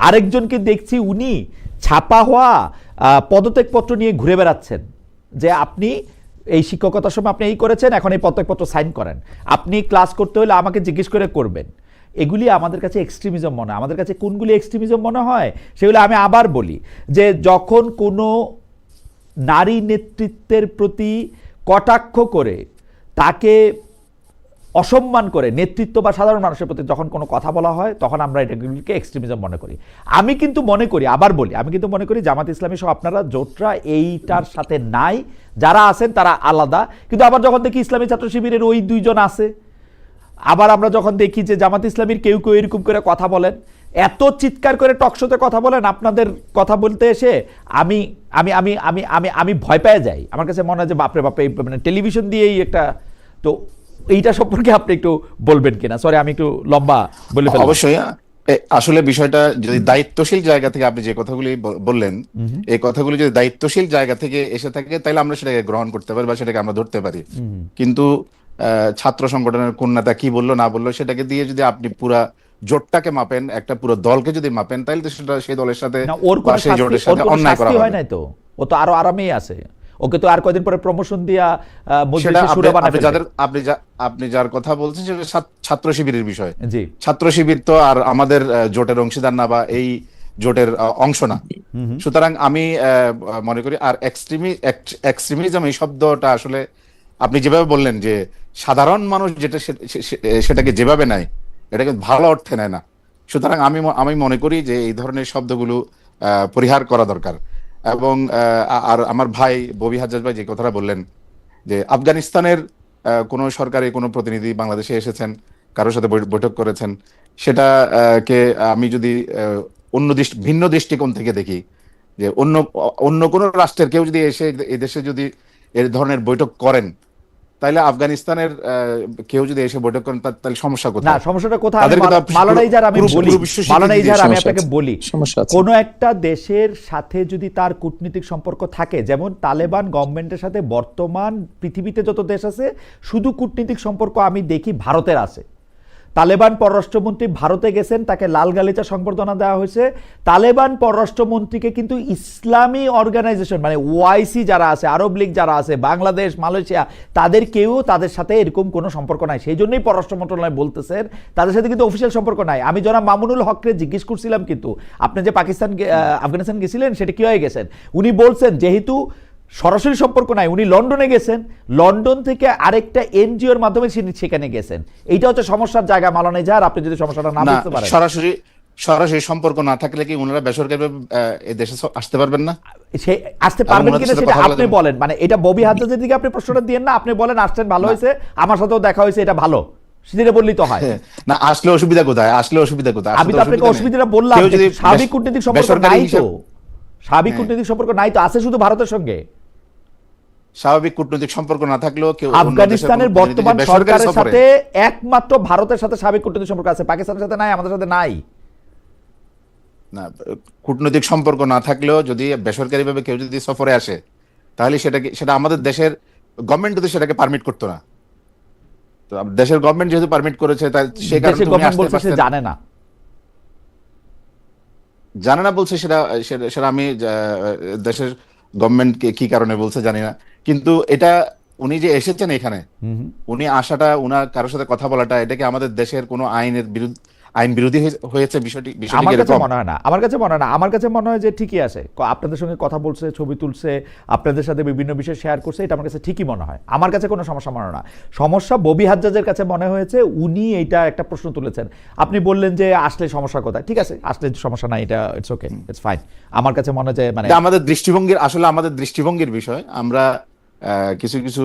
আরেকজনকে দেখছি উনি ছাপা হওয়া পদত্যাগপত্র নিয়ে ঘুরে বেড়াচ্ছেন, যে আপনি এই শিক্ষকতার সময় আপনি এই করেছেন, এখন এই পদত্যাগপত্র সাইন করেন, আপনি ক্লাস করতে হলে আমাকে জিজ্ঞেস করে করবেন। এগুলি আমাদের কাছে এক্সট্রিমিজম মনে হয়। আমাদের কাছে কোনগুলি এক্সট্রিমিজম মনে হয় সেগুলো আমি আবার বলি, যে যখন কোনো নারী নেতৃত্বের প্রতি কটাক্ষ করে, তাকে অসম্মান করে, নেতৃত্ব বা সাধারণ মানুষের প্রতি যখন কোনো কথা বলা হয়, তখন আমরা এটাগুলিকে এক্সট্রিমিজম মনে করি। আমি কিন্তু মনে করি, আবার বলি, আমি কিন্তু মনে করি জামাত ইসলামী সহ আপনারা জোটরা এইটার সাথে নাই, যারা আছেন তারা আলাদা। কিন্তু আবার যখন দেখি ইসলামী ছাত্র শিবিরের ওই দুইজন আছে, আবার আমরা যখন দেখি যে জামাত ইসলামীর কেউ কেউ এরকম করে কথা বলেন, এত চিৎকার করে টকশোতে কথা বলেন, আপনাদের কথা বলতে এসে আমি আমি আমি আমি আমি আমি ভয় পেয়ে যাই। আমার কাছে মনে হয় যে বাপরে বাপরে, মানে টেলিভিশন দিয়েই একটা, তো এইটা সম্পর্কে আপনি একটু বলবেন কিনা? সরি, আমি একটু লম্বা বলে ফেললাম। অবশ্যই, আসলে বিষয়টা যদি দায়িত্বশীল জায়গা থেকে আপনি যে কথাগুলি বললেন, এই কথাগুলি যদি দায়িত্বশীল জায়গা থেকে এসে থাকে, তাহলে আমরা সেটাকে গ্রহণ করতে পারি বা সেটাকে আমরা ধরতে পারি। কিন্তু ছাত্র সংগঠনের কোন নেতা কি বললো না বললো সেটাকে দিয়ে যদি আপনি পুরা জোটটাকে মাপেন, একটা পুরো দলকে যদি মাপেন, তাহলে তো সেটা সেই দলের সাথে বা সেই জোটের সাথে অন্যায় করা হয় নাই। তো ও তো আরো আরামেই আছে, ওকে তো আর কয়দিন পরে প্রমোশন দিয়া আপনি যার কথা বলছেন সেটা ছাত্র শিবিরের বিষয়। ছাত্র শিবির তো আর আমাদের জোটের অংশীদার না বা এই জোটের অংশ না। সুতরাং আমি মনে করি, আর এক্সট্রিমিজম এই শব্দটা আসলে আপনি যেভাবে বললেন যে সাধারণ মানুষ যেটা সেটাকে যেভাবে নেয়, এটা কিন্তু ভালো অর্থে নেয় না। সুতরাং আমি মনে করি যে এই ধরনের শব্দগুলো পরিহার করা দরকার। এবং আর আমার ভাই ববি হাজ্জাজ ভাই যে কথাটা বললেন যে আফগানিস্তানের কোনো সরকারি কোনো প্রতিনিধি বাংলাদেশে এসেছেন, কারোর সাথে বৈঠক করেছেন, সেটাকে আমি যদি ভিন্ন দৃষ্টিকোণ থেকে দেখি, যে অন্য কোনো রাষ্ট্রের কেউ যদি এসে এই দেশে যদি এর ধরনের বৈঠক করেন, তাহলে আফগানিস্তানের কেউ যদি এসে বৈঠক করেন তাহলে সমস্যা না, কোথায়? সমস্যাটা কোথায়? তাদেরকে তো মাওলানা ইজার আমি পুরো- বলি, পুরো বিশ্ব স্বীকৃতি মাওলানা ইজার দিয়েছে। আমি সমস্যা আপনাকে আছে। বলি, সমস্যা আছে। কোন একটা দেশের সাথে যদি তার কূটনীতিক সম্পর্ক থাকে, যেমন তালেবান গভর্নমেন্টের সাথে বর্তমান পৃথিবীতে যত দেশ আছে শুধু কূটনীতিক সম্পর্ক আমি দেখি ভারতের আছে। তালেবান পররাষ্ট্রমন্ত্রী ভারতে গেছেন, তাকে লাল গালিচা সংবর্ধনা দেওয়া হয়েছে। তালেবান পররাষ্ট্রমন্ত্রীকে কিন্তু ইসলামী অর্গানাইজেশন মানে ওআইসি যারা আছে, আরব লীগ যারা আছে, বাংলাদেশ, মালয়েশিয়া, তাদের কেউ তাদের সাথে এরকম কোনো সম্পর্ক নাই। সেই জন্যই পররাষ্ট্র মন্ত্রণালয় বলতেছেন তাদের সাথে কিন্তু অফিসিয়াল সম্পর্ক নাই। আমি জনাব মামুনুল হককে জিজ্ঞেস করছিলাম, কিন্তু আপনি যে আফগানিস্তান গেছিলেন সেটা কি হয়ে গেছেন, উনি বলছেন যেহেতু সরাসরি সম্পর্ক নাই, উনি লন্ডনে গেছেন, লন্ডন থেকে আরেকটা এনজিওর মাধ্যমে সেখানে গেছেন। এইটা হচ্ছে সমস্যার জায়গা মাওলানা ইজাহার, আপনি যদি সমস্যাটা না বুঝতে পারেন। সরাসরি সম্পর্ক না থাকলে কি ওনারা বেসরকারিভাবে এই দেশে আসতে পারবেন না? সে আসতে পারবেন ওনাদের কিনা সাথে সেটা কথা বলা আপনি যাবে? বলেন। মানে এটা ববি হাজ্জাজের দিকে আপনি প্রশ্নটা দিয়েন না, আপনি বলেন আসছেন ভালো হয়েছে, আমার সাথেও দেখা হয়েছে, এটা ভালো, সেটা বললেই তো হয়। না, আসলে অসুবিধা কোথায়? আসলে অসুবিধা কোথায়? আমি তো আপনাকে অসুবিধাটা বললাম, স্বাভাবিক কূটনীতিক সম্পর্ক নাই তো, স্বাভাবিক কূটনীতিক সম্পর্ক নাই তো, আছে শুধু ভারতের সঙ্গে। স্বাভাবিক কূটনৈতিক সম্পর্ক না থাকলেও কেউ আফগানিস্তানের বর্তমান সরকারের সাথে একমাত্র ভারতের সাথে স্বাভাবিক কূটনৈতিক সম্পর্ক আছে, পাকিস্তানের সাথে নাই, আমাদের সাথে নাই। না, কূটনৈতিক সম্পর্ক না থাকলেও যদি বেসরকারিভাবে কেউ যদি সফরে আসে তাহলে সেটা আমাদের দেশের গভর্নমেন্ট তো সেটাকে পারমিট করতো না। তো দেশের গভর্নমেন্ট যেহেতু পারমিট করেছে তাই সেই কারণে দেশের উনি গভর্নমেন্ট আসতে বলছে সে পারছেন। জানে না বলছে, সেটা আমি দেশের গভর্নমেন্টকে কি কারণে বলছে জানি না, কিন্তু এটা উনি যে এসেছেন এখানে, উনি আসাটা, উনার কারোর সাথে কথা বলাটা, এটা কি আমাদের দেশের কোনো আইন বিরোধী হয়েছে? বিষয়টি আমার কাছে এরকম? মনে হয় না, আমার কাছে মনে হয় না, আমার কাছে মনে হয় যে ঠিকই আছে, আপনাদের সঙ্গে কথা বলছে, ছবি তুলছে, আপনাদের সাথে বিভিন্ন বিষয় শেয়ার করছে, এটা আমার কাছে ঠিকই মনে হয়। আমার কাছে কোনো সমস্যা মনে হয় না। সমস্যা ববি হাজ্জাজের কাছে মনে হয়েছে, উনি এইটা একটা প্রশ্ন তুলেছেন। আপনি বললেন যে আসলে সমস্যা কোথায়, ঠিক আছে, আসলে সমস্যা নাই, এটা ইটস ওকে, ইটস ফাইন। আমার কাছে মনে হয় যে মানে আমাদের দৃষ্টিভঙ্গির বিষয়। আমরা কিছু কিছু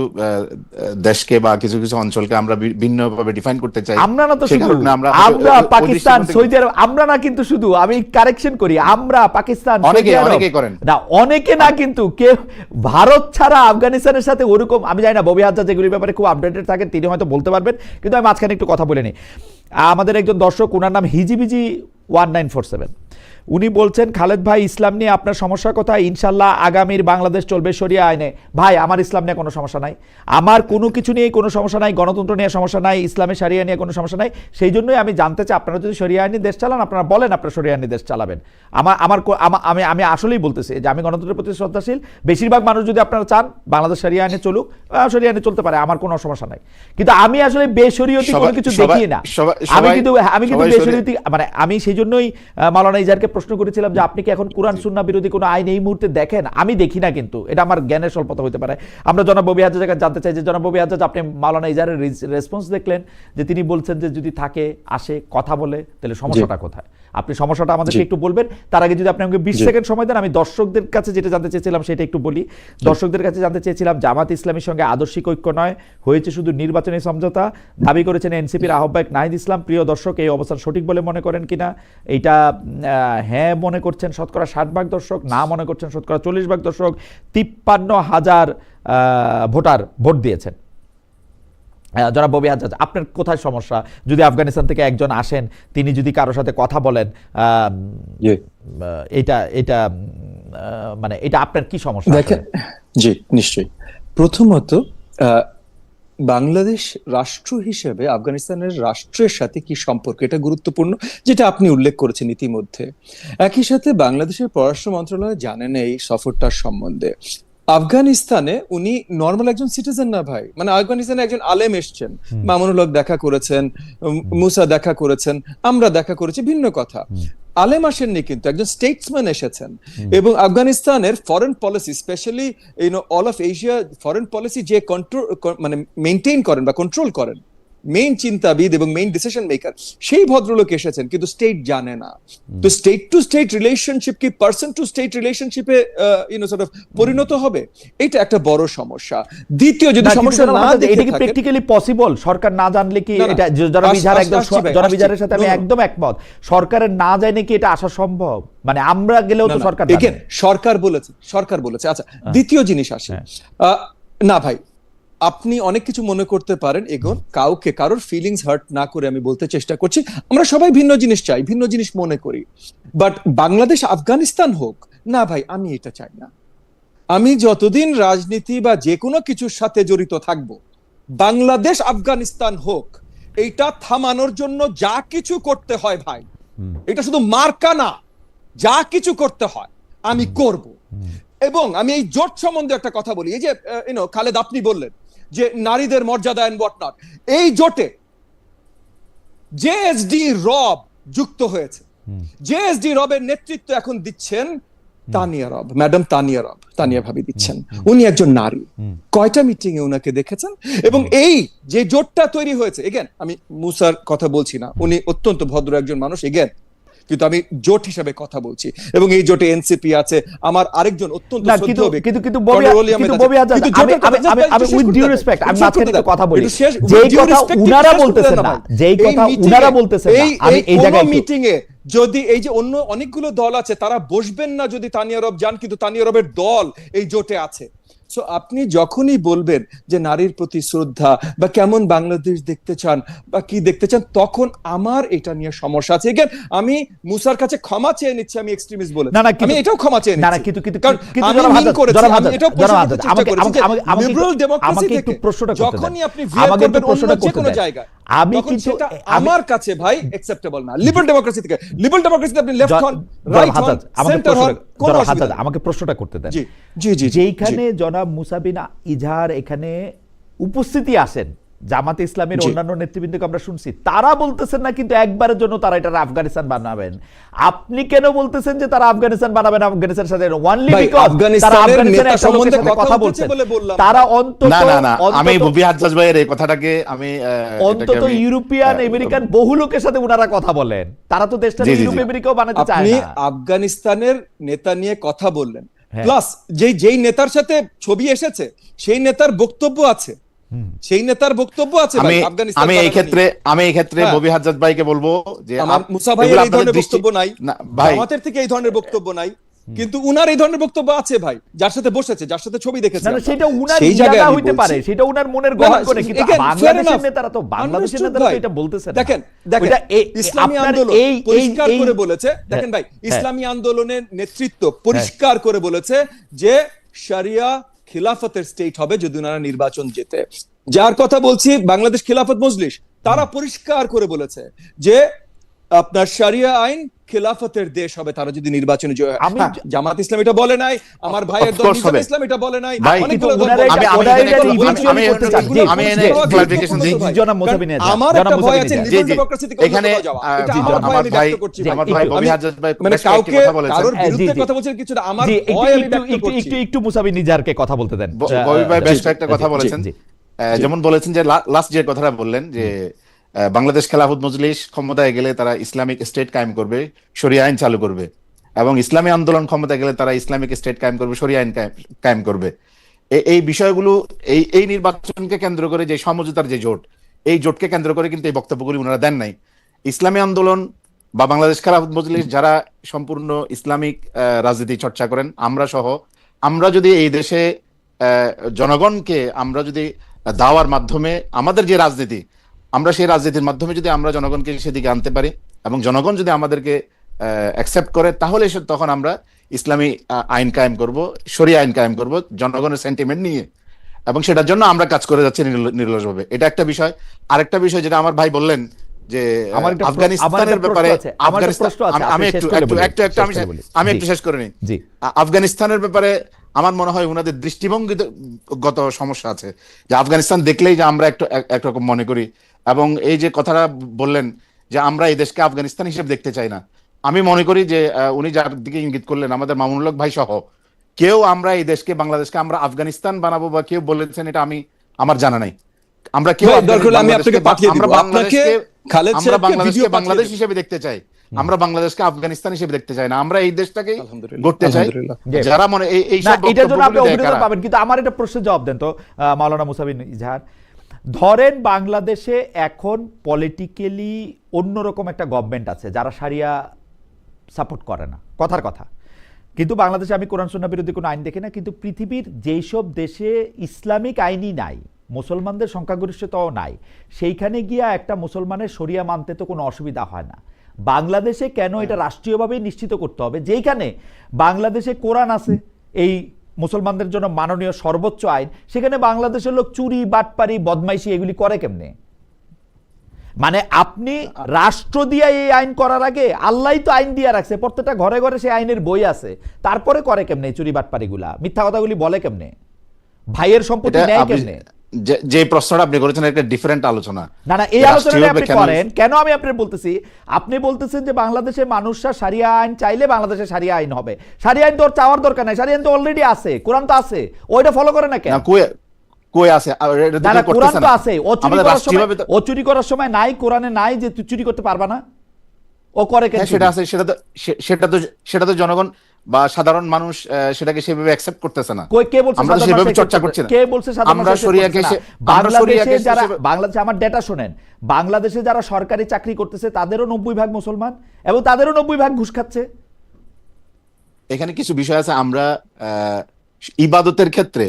দেশকে বা কিছু কিছু অঞ্চলকে আমরা ভিন্নভাবে ডিফাইন করতে চাই। আমরা না তো সেই শুধু, কারণে আমরা পাকিস্তান, সৌদি আরব, আমরা না কিন্তু শুধু, আমি কারেকশন করি, আমরা পাকিস্তান, অনেকেই করেন না, অনেকে না, কিন্তু কেউ ভারত ছাড়া আফগানিস্তানের সাথে ওরকম আমি জানি না। ববি হাজ্জাজ এগুলির ব্যাপারে খুব আপডেটেড থাকেন, তিনি হয়তো বলতে পারবেন, কিন্তু আমি মাঝখানে একটু কথা বলে নিই। আমাদের একজন দর্শক, ওনার নাম হিজিবিজি 1947, উনি বলছেন খালেদ ভাই ইসলাম নিয়ে আপনার সমস্যা কোথায়? ইনশাল্লাহ আগামীর বাংলাদেশ চলবে শরিয়া আইনে। ভাই, আমার ইসলাম নিয়ে কোনো সমস্যা নাই, আমার কোনো কিছু নিয়ে কোনো সমস্যা নাই, গণতন্ত্র নিয়ে সমস্যা নাই, ইসলামে শরিয়া নিয়ে কোনো সমস্যা নাই। সেই জন্যই আমি জানতে চাই, আপনারা যদি শরিয়া আইনি দেশ চালান, আপনারা বলেন আপনারা শরিয়া আইনি দেশ চালাবেন। আমি আসলেই বলতেছি যে আমি গণতন্ত্রের প্রতি শ্রদ্ধাশীল। বেশিরভাগ মানুষ যদি আপনারা চান বাংলাদেশ শরিয়া আইনে চলুক, শরিয়া আইনে চলতে পারে, আমার কোনো সমস্যা নাই। কিন্তু আমি আসলে বেশরিয়তি কোনো কিছু দেখি না। আমি কিন্তু বেশরিয়তি মানে আমি সেই জন্যই মাওলানা ইজাহারকে প্রশ্ন করেছিলাম যে আপনি কি এখন কোরআন সুন্নাহ বিরোধী কোনো আইন এই মুহূর্তে দেখেন? আমি দেখি না, কিন্তু এটা আমার জ্ঞানের স্বল্পতা হতে পারে। আমরা জনাব ববি হাজ্জাজকে জানতে চাই যে জনাব ববি হাজ্জাজ, আপনি মাওলানা ইজাহারের রেসপন্স দেখলেন যে তিনি বলছেন যে যদি থাকে, আসে, কথা বলে, তাহলে সমস্যাটা কোথায়? আপনি সমস্যাটা আমাদেরকে একটু বলবেন। তার আগে যদি আপনি আমাকে 20 সেকেন্ড সময় দেন, আমি দর্শকদের কাছে যেটা জানতে চেয়েছিলাম সেটা একটু বলি। দর্শকদের কাছে জানতে চেয়েছিলাম, জামাত ইসলামীর সঙ্গে আদর্শিক ঐক্য নয়, হয়েছে শুধু নির্বাচনী সমঝোতা, দাবি করেছেন এনসিপির আহ্বায়ক নাহিদ ইসলাম। প্রিয় দর্শক, এই অবস্থান সঠিক বলে মনে করেন কিনা? এইটা হ্যাঁ মনে করছেন শতকরা 60% দর্শক, না মনে করছেন শতকরা 40% দর্শক। 53,000 ভোটার ভোট দিয়েছেন। জনাব ববি হাজ্জাজ, আপনার কোথায় সমস্যা? যদি আফগানিস্তান থেকে একজন আসেন, তিনি যদি কারোর সাথে কথা বলেন, এটা মানে এটা আপনার কি সমস্যা? দেখেন, জি নিশ্চয়ই। প্রথমত, বাংলাদেশ রাষ্ট্র হিসেবে আফগানিস্তানের রাষ্ট্রের সাথে কি সম্পর্ক, এটা গুরুত্বপূর্ণ, যেটা আপনি উল্লেখ করেছেন ইতিমধ্যে। একই সাথে বাংলাদেশের পররাষ্ট্র মন্ত্রণালয় জানেন এই সফরটার সম্বন্ধে। আফগানিস্তানে উনি নর্মাল একজন সিটিজেন না ভাই, মানে আফগানিস্তানে একজন আলেম এসছেন, মামুনুল হক দেখা করেছেন, মুসা দেখা করেছেন, আমরা দেখা করেছি, ভিন্ন কথা। আলেম আসেননি, কিন্তু একজন স্টেটসম্যান এসেছেন। এবং আফগানিস্তানের foreign policy, specially all of Asia foreign policy যে কন্ট্রোল মানে মেইনটেইন করেন বা কন্ট্রোল করেন, মেইন চিন্তাবিদ এবং মেইন ডিসিশন মেকার, সেই ভদ্রলোক এসেছেন, কিন্তু স্টেট জানে না। তো স্টেট টু স্টেট রিলেশনশিপ কি পার্সন টু স্টেট রিলেশনশিপে পরিণত হবে? এটা একটা বড় সমস্যা। দ্বিতীয়, যদি সমস্যা না দেখে এটা কি প্র্যাকটিক্যালি পসিবল? সরকার না জানলে কি এটা? জনাব ইজাহারের সাথে আমি একদম একমত। সরকারের না জানে কি এটা আসা সম্ভব? মানে আমরা গেলেও তো সরকার সরকার বলেছে। আচ্ছা, দ্বিতীয় জিনিস আসে না ভাই, আপনি অনেক কিছু মনে করতে পারেন, এগোন, কাউকে কারোর ফিলিংস হার্ট না করে আমি বলতে চেষ্টা করছি আমরা সবাই ভিন্ন জিনিস চাই, ভিন্ন জিনিস মনে করি, বাট বাংলাদেশ আফগানিস্তান হোক না ভাই, আমি এটা চাই না। আমি যতদিন রাজনীতি বা যে কোনো কিছুর সাথে জড়িত থাকব, বাংলাদেশ আফগানিস্তান হোক, এইটা থামানোর জন্য যা কিছু করতে হয় ভাই, এটা শুধু মার্কা না, যা কিছু করতে হয় আমি করব। এবং আমি এই জোট সম্বন্ধে একটা কথা বলি, এই যে খালেদ আপনি বললেন যে নারীদের মর্যাদা এন্ড হোয়াট নট, এই জোটে জেএসডি রব যুক্ত হয়েছে। জেএসডি রবের নেতৃত্ব এখন দিচ্ছেন তানিয়া রব, ম্যাডাম তানিয়া রব, তানিয়া ভাবি দিচ্ছেন। উনি একজন নারী, কয়টা মিটিং এ উনাকে দেখেছেন? এবং এই যে জোটটা তৈরি হয়েছে, এগেন আমি মুসার কথা বলছি না, উনি অত্যন্ত ভদ্র একজন মানুষ, এগেন কিন্তু আমি জোট হিসেবে কথা বলছি। এবং এই জোটে এনসিপি আছে, আমার আরেকজন অত্যন্ত শ্রদ্ধেয় ব্যক্তি কিন্তু আমি উইথ ডিউ রেসপেক্ট আমি মাঝখানে একটা কথা বলি, যেই কথা উনারা বলতেছেন না, যেই কথা উনারা বলতেছেন না, আমি এই জায়গায় মিটিং এ যদি এই যে অন্য অনেকগুলো দল আছে তারা বসবেন না যদি তানিয়া রব যান, কিন্তু তানিয়া রবের দল এই জোটে আছে। সো আপনি যখনই বলবেন যে নারীর প্রতি শ্রদ্ধা বা কেমন বাংলাদেশ দেখতে চান বা কি দেখতে চান, তখন আমার এটা নিয়ে সমস্যা আছে। এগেন আমি মুসার কাছে ক্ষমা চেয়ে নিচ্ছি, আমি এক্সট্রিমিস্ট বলে আমি এটাও ক্ষমা চেয়ে নিচ্ছি। আমি মিন করেছি, আমি এটাও পরিষ্কার করতে চেষ্টা করেছি যে লিবারাল ডেমোক্রেসি থেকে যখনই আপনি ভিউ করবেন অন্য যে কোনো জায়গায়, আমি কিন্তু আমার কাছে ভাই অ্যাকসেপ্টেবল না। লিবারাল ডেমোক্রেসি থেকে, লিবারাল ডেমোক্রেসিতে আপনি লেফট হন, রাইট হন, সেন্টার হন, কোন অসুবিধা নেই। আমাকে প্রশ্নটা করতে দেন। জি জি জি, যেইখানে জনাব মুসা বিন ইজহার এখানে উপস্থিতি আসেন, জামাতে ইসলামের অন্যান্য নেতৃবৃন্দকে আমরা শুনছি, তারা বলতেছেন না কিন্তু একবারের জন্য তারা এটা আফগানিস্তান বানাবেন। আপনি কেন বলতেছেন যে তারা আফগানিস্তান বানাবেন? আফগানিস্তানের সাথে ওনলি বিকজ তারা আফগানিস্তানের সম্বন্ধে কথা বলছেন, তারা অন্তত না না না, আমি বুবি হাজ্জাজ ভাইয়ের এই কথাটাকে আমি অন্তত ইউরোপিয়ান আমেরিকান বহু লোকের সাথে ওনারা কথা বলেন, তারা তো দেশটা ইউরোপ আমেরিকাও বানাতে চায় না। আপনি আফগানিস্তানের নেতা নিয়ে কথা বললেন, প্লাস যেই নেতার সাথে ছবি এসেছে সেই নেতার বক্তব্য আছে, সেই নেতার বক্তব্য আছে ভাই আফগানিস্তান। আমি এই ক্ষেত্রে ববি হাজ্জাজ ভাইকে বলবো যে আমার মুসা ভাইয়ের এই ধরনের বক্তব্য নাই, জামাতের থেকে এই ধরনের বক্তব্য নাই, কিন্তু উনার এই ধরনের বক্তব্য আছে ভাই, যার সাথে বসেছে, যার সাথে ছবি দেখেছে। না সেটা উনার ইরাদা হইতে পারে, সেটা উনার মনের গহন করে, কিন্তু বাংলাদেশের নেতারা তো বাংলাদেশের নেতারা তো এটা বলতেছে না। দেখেন ইসলামী আন্দোলন পরিষ্কার করে বলেছে, দেখেন ভাই ইসলামী আন্দোলনের নেতৃত্ব পরিষ্কার করে বলেছে যে শরিয়া খিলাফতের স্টেট হবে যদি ওনারা নির্বাচন জেতে। যার কথা বলছি বাংলাদেশ খিলাফত মজলিস, তারা পরিষ্কার করে বলেছে যে আপনার শরিয়া আইন খিলাফতের দেশ হবে তারা যদি নির্বাচনে জয় হয়। জামাত ইসলাম এটা বলে নাই, আমার ভাইয়ের দল নিজাম ইসলাম এটা বলে নাই, অনেকগুলো দল বলে। আমার একটা ভয় আছে লিবারাল ডেমোক্রেসি থেকে এখানে এটা আমার ভয় আমি ব্যক্ত করছি। আমার ভাই ববি হাজ্জাজ ভাই মানে কাউকে কারোর বিরুদ্ধে কথা বলছেন কিছু না, আমার ভয় আমি ব্যক্ত করছি। একটু মুসা বিন ইজহারকে কথা বলতে দেন। ববি ভাই বেশ একটা কথা বলেছেন, যেমন বলেছেন যে লাস্ট যে কথাটা বললেন যে বাংলাদেশ খেলাফত মজলিস ক্ষমতায় গেলে তারা ইসলামিক স্টেট কায়েম করবে, শরিয়া আইন চালু করবে, এবং ইসলামী আন্দোলন ক্ষমতায় গেলে তারা ইসলামিক স্টেট কায়েম করবে, শরিয়া আইন কায়েম করবে। এই বিষয়গুলো এই নির্বাচনকে কেন্দ্র করে যে সমঝোতার যে জোট, এই জোটকে কেন্দ্র করে কিন্তু এই বক্তব্যগুলি ওনারা দেন নাই। ইসলামী আন্দোলন বা বাংলাদেশ খেলাফত মজলিস যারা সম্পূর্ণ ইসলামিক রাজনীতি চর্চা করেন, আমরা সহ, আমরা যদি এই দেশে জনগণকে আমরা যদি দাওয়ার মাধ্যমে আমাদের যে রাজনীতি, আমরা সেই রাজনীতির মাধ্যমে যদি আমরা জনগণকে সেদিকে আনতে পারি এবং জনগণ যদি আমাদেরকে অ্যাকসেপ্ট করে, তাহলে তখন আমরা ইসলামী আইন কায়েম করব, শরিয়া আইন কায়েম করব জনগণের সেন্টিমেন্ট নিয়ে, এবং সেটার জন্য আমরা কাজ করে যাচ্ছি নির্লজ্জভাবে। এটা একটা বিষয়। আরেকটা বিষয় যেটা আমার ভাই বললেন যে আফগানিস্তানের ব্যাপারে, আমি একটু শেষ করে নিই। আফগানিস্তানের ব্যাপারে আমার মনে হয় ওনাদের দৃষ্টিভঙ্গিগত সমস্যা আছে, যে আফগানিস্তান দেখলেই যে আমরা একরকম মনে করি, এবং এই যে কথাটা বললেন যে আমরা এই দেশকে আফগানিস্তান হিসেবে দেখতে চাই না, আমি মনে করি যে উনি যার দিকে ইঙ্গিত করলেন আমাদের মামুনুল হক ভাই সহ কেউ আমরা এই দেশকে বাংলাদেশকে আমরা আফগানিস্তান বানাবো বা কেউ বলেছেন এটা আমার জানা নাই। আমরা কেউ আমি আপনাকে পাঠিয়ে দিব, আপনাকে খালেদ সাহেবকে বাংলাদেশকে বাংলাদেশ হিসেবে দেখতে চাই, আমরা বাংলাদেশকে আফগানিস্তান হিসেবে দেখতে চাই না, আমরা এই দেশটাকে গড়তে চাই। যারা মনে এই সব এটার জন্য আপনি অভিনন্দন পাবেন, কিন্তু আমার এটা প্রশ্নের জবাব দেন তো মাওলানা মুসা বিন ইজহার। ধরেন বাংলাদেশে এখন পলিটিক্যালি অন্যরকম একটা গভর্নমেন্ট আছে যারা শরিয়া সাপোর্ট করে না, কথার কথা, কিন্তু বাংলাদেশে আমি কোরআন সুন্নাহ বিরোধী কোনো আইন দেখি না, কিন্তু পৃথিবীর যেই সব দেশে ইসলামিক আইনই নাই, মুসলমানদের সংখ্যাগরিষ্ঠতাও নাই, সেইখানে গিয়া একটা মুসলমানের শরিয়া মানতে তো কোনো অসুবিধা হয় না। বাংলাদেশে কেন এটা রাষ্ট্রীয়ভাবে নিশ্চিত করতে হবে? যেইখানে বাংলাদেশে কোরআন আছে, এই মুসলমানদের জন্য মাননীয় সর্বোচ্চ আইন, সেখানে বাংলাদেশের লোক চুরি, বাটপারি, বদমাইশি এগুলি করে কেমনে? মানে আপনি রাষ্ট্র দিয়ে এই আইন করার আগে আল্লাহই তো আইন দিয়ে রাখছে, প্রত্যেকটা ঘরে ঘরে সেই আইনের বই আছে, তারপরে করে কেমনে চুরি বাটপারিগুলা, মিথ্যা কথাগুলি বলে কেমনে, ভাইয়ের সম্পত্তি নেয় কেমনে? যে প্রশ্নটা আপনি করেছেন একটা ডিফারেন্ট আলোচনা। না না, এই আলোচনাটা আপনি করেন কেন? আমি আপনার বলতেছি, আপনি বলতেছেন যে বাংলাদেশের মানুষরা শারিয়া আইন চাইলে বাংলাদেশে শারিয়া আইন হবে। শারিয়া আইন তো ওর চাওয়ার দরকার নাই, শারিয়া আইন তো অলরেডি আছে, কোরআন তো আছে, ওইটা ফলো করে না কেন? কই আছে? না, কোরআন তো আছে, ও চুরি করার সময় নাই, কোরআনে নাই যে তুই চুরি করতে পারবা না, ও করে কেন? সেটা আছে, সেটা তো জনগণ বা সাধারণ মানুষ সেটাকে সেভাবে অ্যাকসেপ্ট করতেছে না। কে বলছে আমরা সেভাবে চর্চা করছি না? কে বলছে আমরা শরিয়াকে বাংলাদেশে যারা, বাংলাদেশে আমার ডেটা শুনেন, বাংলাদেশে যারা সরকারি চাকরি করতেছে তাদেরও 90% মুসলমান এবং তাদেরও 90% ঘুষ খাচ্ছে। এখানে কিছু বিষয় আছে, আমরা ইবাদতের ক্ষেত্রে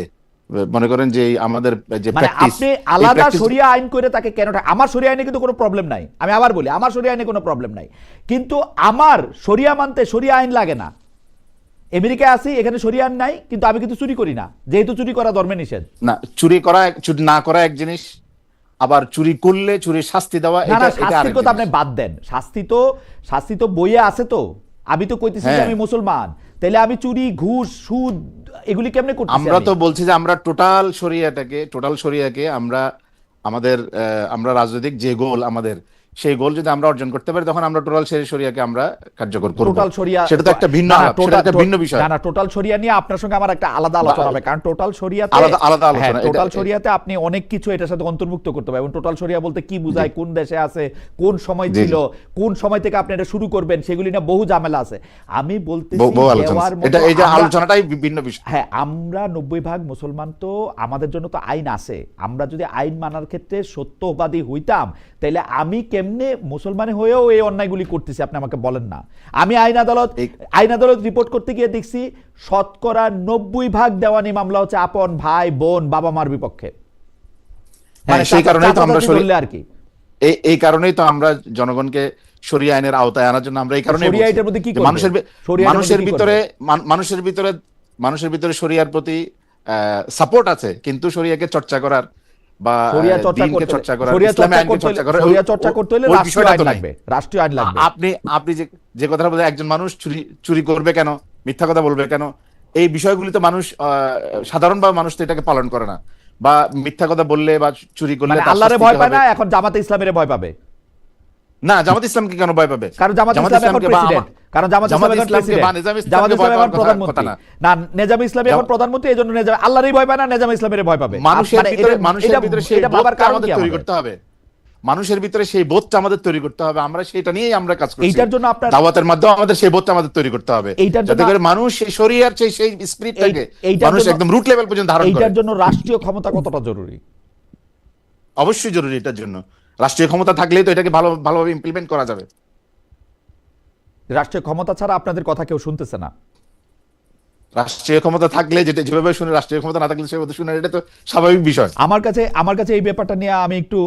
মনে করেন যে আমাদের যে প্র্যাকটিস, আপনি আলাদা শরিয়া আইন করে তাকে কেন? আমার শরিয়া আইনে কিন্তু কোনো প্রবলেম নাই, আমি আবার বলি আমার শরিয়া আইনে কোনো প্রবলেম নাই, কিন্তু আমার শরিয়া মানতে শরিয়া আইন লাগে না। আমেরিকায় আছি, এখানে শরিয়া আইন নাই, কিন্তু আমি কিন্তু চুরি করি না, যেহেতু চুরি করা ধর্মে নিষেধ। না, চুরি না করা এক জিনিস, আবার চুরি করলে চুরির শাস্তি দেওয়া, এটা শাস্তির কথা আপনি বাদ দেন, শাস্তি তো বইয়ে আছে। তো আমি তো কইতেছি যে আমি মুসলমান, তাহলে আমি চুরি, ঘুষ, সুদ এগুলি কেমনে করতেছি? আমরা তো বলছি যে আমরা টোটাল শরিয়াকে আমরা রাজনৈতিক যে গোল আমাদের, সেই গোল যদি আমরা অর্জন করতে পারি, তখন আমরা টোটাল শরিয়াকে আমরা কার্যকর করব। টোটাল শরিয়া সেটা তো একটা ভিন্ন বিষয়। না, টোটাল শরিয়া নিয়ে আপনার সঙ্গে আমার একটা আলাদা আলোচনা হবে, কারণ টোটাল শরিয়াতে আলাদা আলোচনা, টোটাল শরিয়াতে আপনি অনেক কিছু এটার সাথে অন্তর্ভুক্ত করতে হবে, এবং টোটাল শরিয়া বলতে কি বুঝায়, কোন দেশে আছে, কোন সময় ছিল, কোন সময় থেকে আপনি এটা শুরু করবেন, সেগুলি না বহু ঝামেলা আছে। আমি বলতেছি এই যে আলোচনাটাই ভিন্ন বিষয়। হ্যাঁ, আমরা 90% মুসলমান, তো আমাদের জন্য তো আইন আছে। আমরা যদি আইন মানার ক্ষেত্রে সত্যবাদী হইতাম, তাহলে আমি কেমনে মুসলমান হয়েও এই অন্যায়গুলি করতেছি আপনি আমাকে বলেন না। আমি আইন আদালত রিপোর্ট করতে গিয়ে দেখছি 90% দেওয়ানি মামলা হচ্ছে আপন ভাই, বোন, বাবা মার বিপক্ষে। সেই কারণেই তো আমরা আর কি, এই কারণেই তো আমরা জনগণকে শরিয়া আইনের আওতায় আনার জন্য আমরা এই কারণে মানুষের ভিতরে শরিয়ার প্রতি সাপোর্ট আছে, কিন্তু শরিয়াকে চর্চা করার বা দ্বীনকে চর্চা করার, ইসলামী আইনকে চর্চা করার, শরিয়া চর্চা করতে হলে রাষ্ট্রীয় আইন লাগবে। আপনি যে কথাটা বলেন, একজন মানুষ চুরি করবে কেন, মিথ্যা কথা বলবে কেন, এই বিষয়গুলি তো মানুষ সাধারণভাবে মানুষ তো এটাকে পালন করে না, বা মিথ্যা কথা বললে বা চুরি করলে আল্লাহরে ভয় পায় না, এখন জামাতে ইসলামের ভয় পাবে না। জামাত ইসলামকে কেন ভয় পাবে? কারণ জামাত ইসলাম এখন প্রেসিডেন্ট, কারণ জামাত ইসলাম এখন প্রধানমন্ত্রী না, নেজাম ইসলামী এখন প্রধানমন্ত্রী, এজন্য আল্লাহরই ভয় পায় না, নেজাম ইসলামের ভয় পাবে। মানুষের ভিতরে সেই বোধটা আমাদের তৈরি করতে হবে, মানুষের ভিতরে সেই বোধটা আমাদের তৈরি করতে হবে। আমরা সেটা নিয়েই আমরা কাজ করছি। এইটার জন্য আপনার দাওয়াতের মাধ্যমে আমাদের সেই বোধটা আমাদের তৈরি করতে হবে, যাতে করে মানুষ সেই শরিয়ার সেই স্পিরিটটাকে মানুষ একদম রুট লেভেল পর্যন্ত ধারণ করে। এইটার জন্য রাষ্ট্রীয় ক্ষমতা কতটা জরুরি? অবশ্যই জরুরি। এটার জন্য রাষ্ট্রীয় ক্ষমতা থাকলেই তো এটাকে ভালোভাবে ইমপ্লিমেন্ট করা যাবে। রাষ্ট্রীয় ক্ষমতা ছাড়া আপনাদের কথা কেউ শুনতেছে না। রাষ্ট্রীয় ক্ষমতা থাকলে যেভাবে শুনে, রাষ্ট্রীয় ক্ষমতা না থাকলে সেভাবে শুনে, এটা তো স্বাভাবিক বিষয়। আমার কাছে এই ব্যাপারটা নিয়ে আমি একটু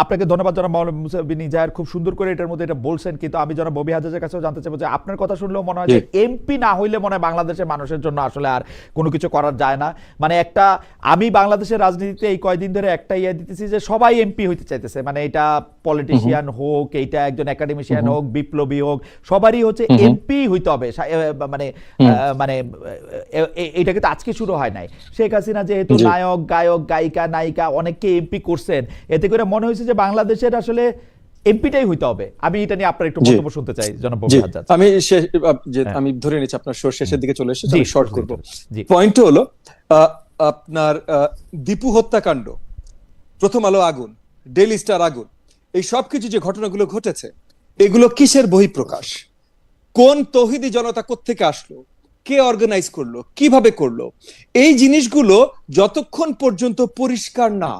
আপনাকে ধন্যবাদ জানাব মাওলানা মুসা বিন ইজাহার, খুব সুন্দর করে এটার মধ্যে এটা বলছেন, কিন্তু আমি জনাব ববি হাজাজের কাছেও জানতে চাইবো যে আপনার কথা শুনলেও মনে হয় যে এমপি না হইলে মনে হয় বাংলাদেশের মানুষের জন্য আসলে আর কোনো কিছু করার যায় না। মানে আমি বাংলাদেশের রাজনীতিতে এই কয়দিন ধরে একটা দিতেছি যে সবাই এমপি হইতে চাইতেছে, মানে এটা পলিটিশিয়ান হোক, এইটা একজন একাডেমিশিয়ান হোক, বিপ্লবী হোক, সবারই হচ্ছে এমপি হইতে হবে। মানে এটা কিন্তু আজকে শুরু হয় নাই। শেখ হাসিনা যেহেতু নায়ক, গায়ক, গায়িকা, নায়িকা অনেককে এমপি করছেন, এতে করে মনে হয়েছে যে বাংলাদেশের আসলে এমপিটাই হইতে হবে। আমি এটা নিয়ে আপনার একটু বক্তব্য শুনতে চাই জনাব ববি হাজাজ। আমি ধরে নিচ্ছি আপনার শেষের দিকে চলে এসেছে, আমি শর্ট করব। পয়েন্ট হলো আপনার দীপু হত্যাকাণ্ড, প্রথম আলো আগুন, ডেইলি স্টার আগুন, এই সবকিছু যে ঘটনাগুলো ঘটেছে, এগুলো কিসের বহিঃপ্রকাশ? কোন তৌহিদি জনতা কোত্থেকে আসলো, কে অর্গানাইজ করলো, কিভাবে করলো? এই জিনিসগুলো যতক্ষণ পর্যন্ত পরিষ্কার না,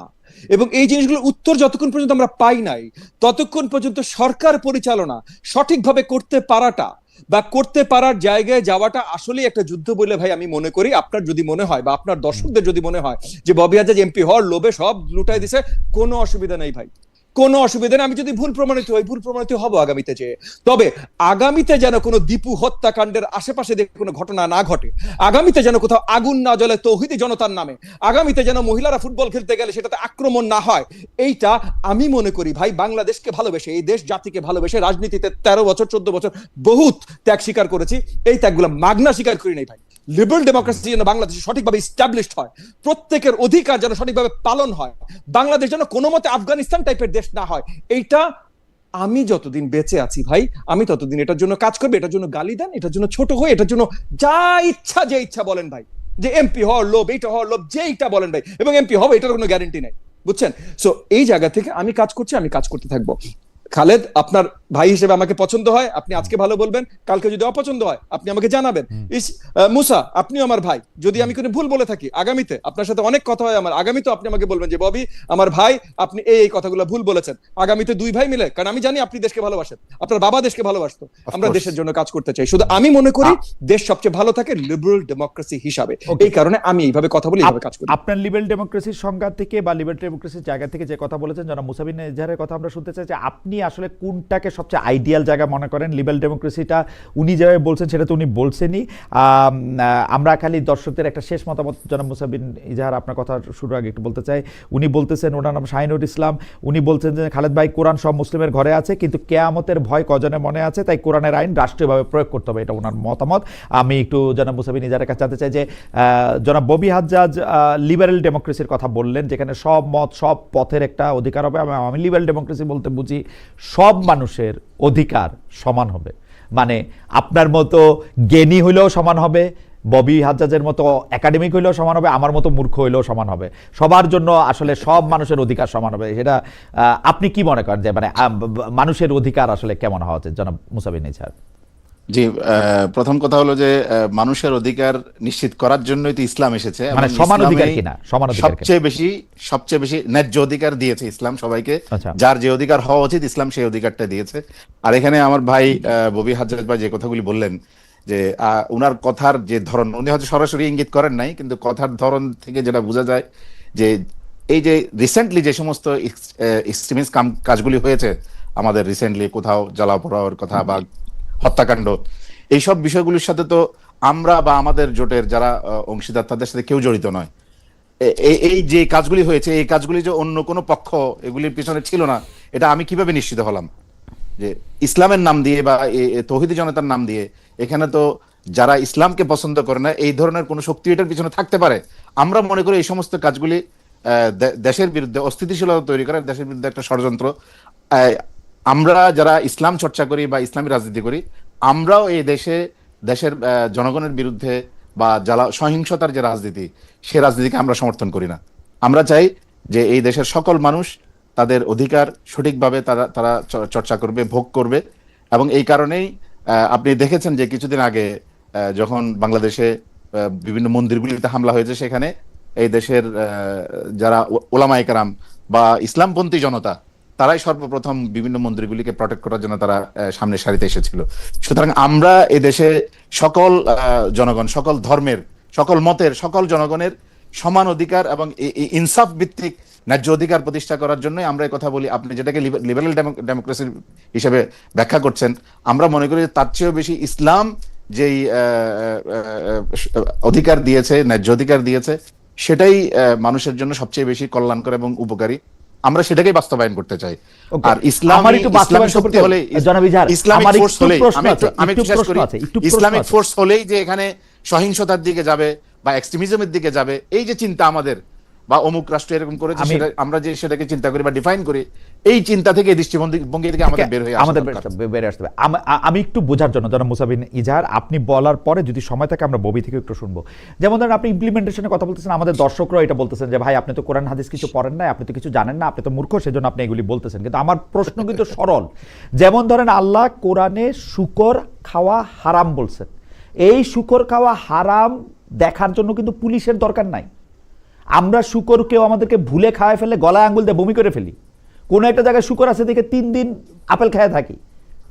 এবং এই জিনিসগুলোর উত্তর যতক্ষণ পর্যন্ত আমরা পাই নাই, ততক্ষণ পর্যন্ত সরকার পরিচালনা সঠিকভাবে করতে পারাটা বা করতে পারার জায়গায় যাওয়াটা আসলেই একটা যুদ্ধ বলে ভাই আমি মনে করি। আপনার যদি মনে হয় বা আপনার দর্শকদের যদি মনে হয় যে ববি হাজাজ এমপি হওয়ার লোভে সব লুটাই দিছে, কোনো অসুবিধা নেই ভাই, কোনো অসুবিধা নেই। আমি যদি ভুল প্রমাণিত হই, ভুল প্রমাণিত হবো আগামীতে যেয়ে। তবে আগামীতে যেন কোনো দীপু হত্যাকাণ্ডের আশেপাশে কোনো ঘটনা না ঘটে, আগামীতে যেন কোথাও আগুন না জ্বলে তৌহিদি জনতার নামে, আগামীতে যেন মহিলারা ফুটবল খেলতে গেলে সেটাতে আক্রমণ না হয়, এইটা আমি মনে করি ভাই বাংলাদেশকে ভালোবেসে, এই দেশ জাতিকে ভালোবেসে, রাজনীতিতে 13 বছর 14 বছর বহুত ত্যাগ স্বীকার করেছি, এই ত্যাগগুলো মাগনা স্বীকার করি নাই ভাই। লিবারেল ডেমোক্রেসি যেন বাংলাদেশে সঠিকভাবে ইস্টাবলিশড হয়, প্রত্যেকের অধিকার যেন সঠিকভাবে পালন হয়, বাংলাদেশ যেন কোনো মতে আফগানিস্তান টাইপের দেশ না হয়, এইটা আমি যতদিন বেঁচে আছি ভাই আমি ততদিন এটার জন্য কাজ করবে। এটার জন্য গালি দেন, এটার জন্য ছোট হয়ে, এটার জন্য যা ইচ্ছা যে ইচ্ছা বলেন ভাই, যে এমপি হওয়ার লোভ, এইটা হওয়ার লোভ, যেইটা বলেন ভাই, এবং এমপি হবে এটার কোনো গ্যারান্টি নাই, বুঝছেন? সো এই জায়গা থেকে আমি কাজ করছি, আমি কাজ করতে থাকবো। খালেদ, আপনার ভাই হিসেবে আমাকে পছন্দ হয়, আপনি আজকে ভালো বলবেন, কালকে যদি অপছন্দ হয় আপনি আমাকে জানাবেন। মুসা, আপনিও আমার ভাই, যদি আমি কোনো ভুল বলে থাকি আগামীতে আপনার সাথে অনেক কথা হয় আমার, আগামীতে আপনি আমাকে বলবেন যে ববি আমার ভাই আপনি এই কথাগুলো ভুল বলেছেন। আগামীতে দুই ভাই মিলে, কারণ আমি জানি আপনি দেশকে ভালোবাসেন, আপনার বাবা দেশকে ভালোবাসতো, আমরা দেশের জন্য কাজ করতে চাই। শুধু আমি মনে করি দেশ সবচেয়ে ভালো থাকে লিবারেল ডেমোক্রেসি হিসাবে, এই কারণে আমি এইভাবে কথা বলি, এইভাবে কাজ করি। আপনার লিবারেল ডেমোক্রেসির সংজ্ঞা থেকে বা লিবারেল ডেমোক্রেসির জায়গা থেকে যে কথা বলেছেন জনাব মুসা বিন ইজহারের কথা আমরা শুনতে চাই যে আপনি আসলে কোনটাকে সবচেয়ে আইডিয়াল জায়গা মনে করেন। লিবারেল ডেমোক্রেসিটা উনি যেভাবে বলছেন সেটা তো উনি বলছেনই। আমরা খালি দর্শকদের একটা শেষ মতামত জনাব মুসা বিন ইজহার আপনার কথা শুরুর আগে একটু বলতে চাই। উনি বলতেছেন, ওনার নাম শাহিনুর ইসলাম, উনি বলছেন যে খালেদ ভাই কোরআন সব মুসলিমের ঘরে আছে কিন্তু কেয়ামতের ভয় কজনের মনে আছে, তাই কোরআনের আইন রাষ্ট্রীয়ভাবে প্রয়োগ করতে হবে, এটা ওনার মতামত। আমি একটু জনাব মুসা বিন ইজহারের কাছে জানতে চাই যে জনাব ববি হাজ্জাজ লিবারেল ডেমোক্রেসির কথা বললেন, যেখানে সব মত সব পথের একটা অধিকার হবে। আমি লিবারেল ডেমোক্রেসি বলতে বুঝি সব মানুষের অধিকার সমান হবে, মানে আপনার মতো জ্ঞানী হইলেও সমান হবে, ববি হাজ্জাজের মতো একাডেমিক হইলেও সমান হবে, আমার মতো মূর্খ হইলেও সমান হবে, সবার জন্য আসলে সব মানুষের অধিকার সমান হবে। সেটা আপনি কি মনে করেন যে মানে মানুষের অধিকার আসলে কেমন হওয়া উচিত জনাব মুসা বিন ইজহার? জি, প্রথম কথা হলো যে মানুষের অধিকার নিশ্চিত করার জন্যই তো ইসলাম এসেছে, মানে সমান অধিকার কিনা, সমান অধিকার সবচেয়ে বেশি ন্যায্য অধিকার দিয়েছে ইসলাম সবাইকে। আচ্ছা। যার যে অধিকার হওয়া উচিত ইসলাম সেই অধিকারটা দিয়েছে। আর এখানে আমার ভাই ববি হাজ্জাজ ভাই যে কথাগুলি বললেন, যে উনার কথার যে ধরন, উনি হয়তো সরাসরি ইঙ্গিত করেন নাই, কিন্তু কথার ধরন থেকে যেটা বোঝা যায় যে এই যে রিসেন্টলি যে সমস্ত এক্সট্রিমিস্ট কাজগুলি হয়েছে আমাদের, রিসেন্টলি কোথাও জ্বালা পোড়াওয়ার কথা বা হত্যাকাণ্ড, এইসব বিষয়গুলির সাথে তো আমরা বা আমাদের জোটের যারা অংশীদার তাদের সাথে কেউ জড়িত নয়। এই যে কাজগুলি হয়েছে, এই কাজগুলি যে অন্য কোনো পক্ষ এগুলির পিছনে ছিল না, এটা আমি কিভাবে নিশ্চিত হলাম? যে ইসলামের নাম দিয়ে বা তৌহিদি জনতার নাম দিয়ে এখানে তো যারা ইসলামকে পছন্দ করে না এই ধরনের কোনো শক্তি এটার পিছনে থাকতে পারে। আমরা মনে করি এই সমস্ত কাজগুলি দেশের বিরুদ্ধে অস্থিতিশীলতা তৈরি করে, দেশের বিরুদ্ধে একটা ষড়যন্ত্র। আমরা যারা ইসলাম চর্চা করি বা ইসলামী রাজনীতি করি, আমরাও এই দেশের জনগণের বিরুদ্ধে বা যারা সহিংসতার যে রাজনীতি, সে রাজনীতিকে আমরা সমর্থন করি না। আমরা চাই যে এই দেশের সকল মানুষ তাদের অধিকার সঠিকভাবে তারা চর্চা করবে, ভোগ করবে। এবং এই কারণেই আপনি দেখেছেন যে কিছুদিন আগে যখন বাংলাদেশে বিভিন্ন মন্দিরগুলিতে হামলা হয়েছে, সেখানে এই দেশের যারা ওলামায়ে কেরাম বা ইসলামপন্থী জনতা, তারাই সর্বপ্রথম বিভিন্ন মন্দিরগুলিকে প্রটেক্ট করার জন্য তারা সামনের সারিতে এসেছিল। সুতরাং আমরা এই দেশে সকল জনগণ, সকল ধর্মের, সকল মতের, সকল জনগণের সমান অধিকার এবং ইনসাফ ভিত্তিক ন্যায্য অধিকার প্রতিষ্ঠা করার জন্য আমরা এই কথা বলি। আপনি যেটাকে লিবারেল ডেমোক্রেসি হিসেবে ব্যাখ্যা করছেন, আমরা মনে করি তার চেয়েও বেশি ইসলাম যেই অধিকার দিয়েছে, ন্যায্য অধিকার দিয়েছে, সেটাই মানুষের জন্য সবচেয়ে বেশি কল্যাণকর এবং উপকারী। আমরা সেটাকেই বাস্তবায়ন করতে চাই। আর ইসলামিক ফোর্স হলেই যে এখানে সহিংসতার দিকে যাবে বা এক্সট্রিমিজমের দিকে যাবে, এই যে চিন্তা আমাদের, বা অমুক রাষ্ট্র এরকম করেছে, আমরা যে সেটাকে চিন্তা করি বা ডিফাইন করি, এই চিন্তা থেকে, দৃষ্টিভঙ্গি থেকে আমাদের বের হয়ে আসতে হবে। আমি একটু বোঝার জন্য জনাব মুসা বিন ইজহার, আপনি বলার পরে যদি সময় থাকে আমরা ববি থেকে একটু শুনবো। যেমন ধরেন আপনি ইমপ্লিমেন্টেশনের কথা বলতেছেন, আমাদের দর্শকরাও এটা বলতেছেন যে ভাই আপনি তো কোরআন হাদিস কিছু পড়েন না, আপনি তো কিছু জানেন না, আপনি তো মূর্খ, সেজন্য আপনি এগুলি বলতেছেন। কিন্তু আমার প্রশ্ন কিন্তু সরল। যেমন ধরেন আল্লাহ কোরআনে শুকর খাওয়া হারাম বলছেন, এই শুকর খাওয়া হারাম দেখার জন্য কিন্তু পুলিশের দরকার নাই। আমরা শুকর কেউ আমাদেরকে ভুলে খাওয়ায় ফেলে, গলায় আঙ্গুল দিয়ে বমি করে ফেলি, কোনো একটা জায়গায় শুকর আছে দেখে 3 দিন আপেল খায় থাকি,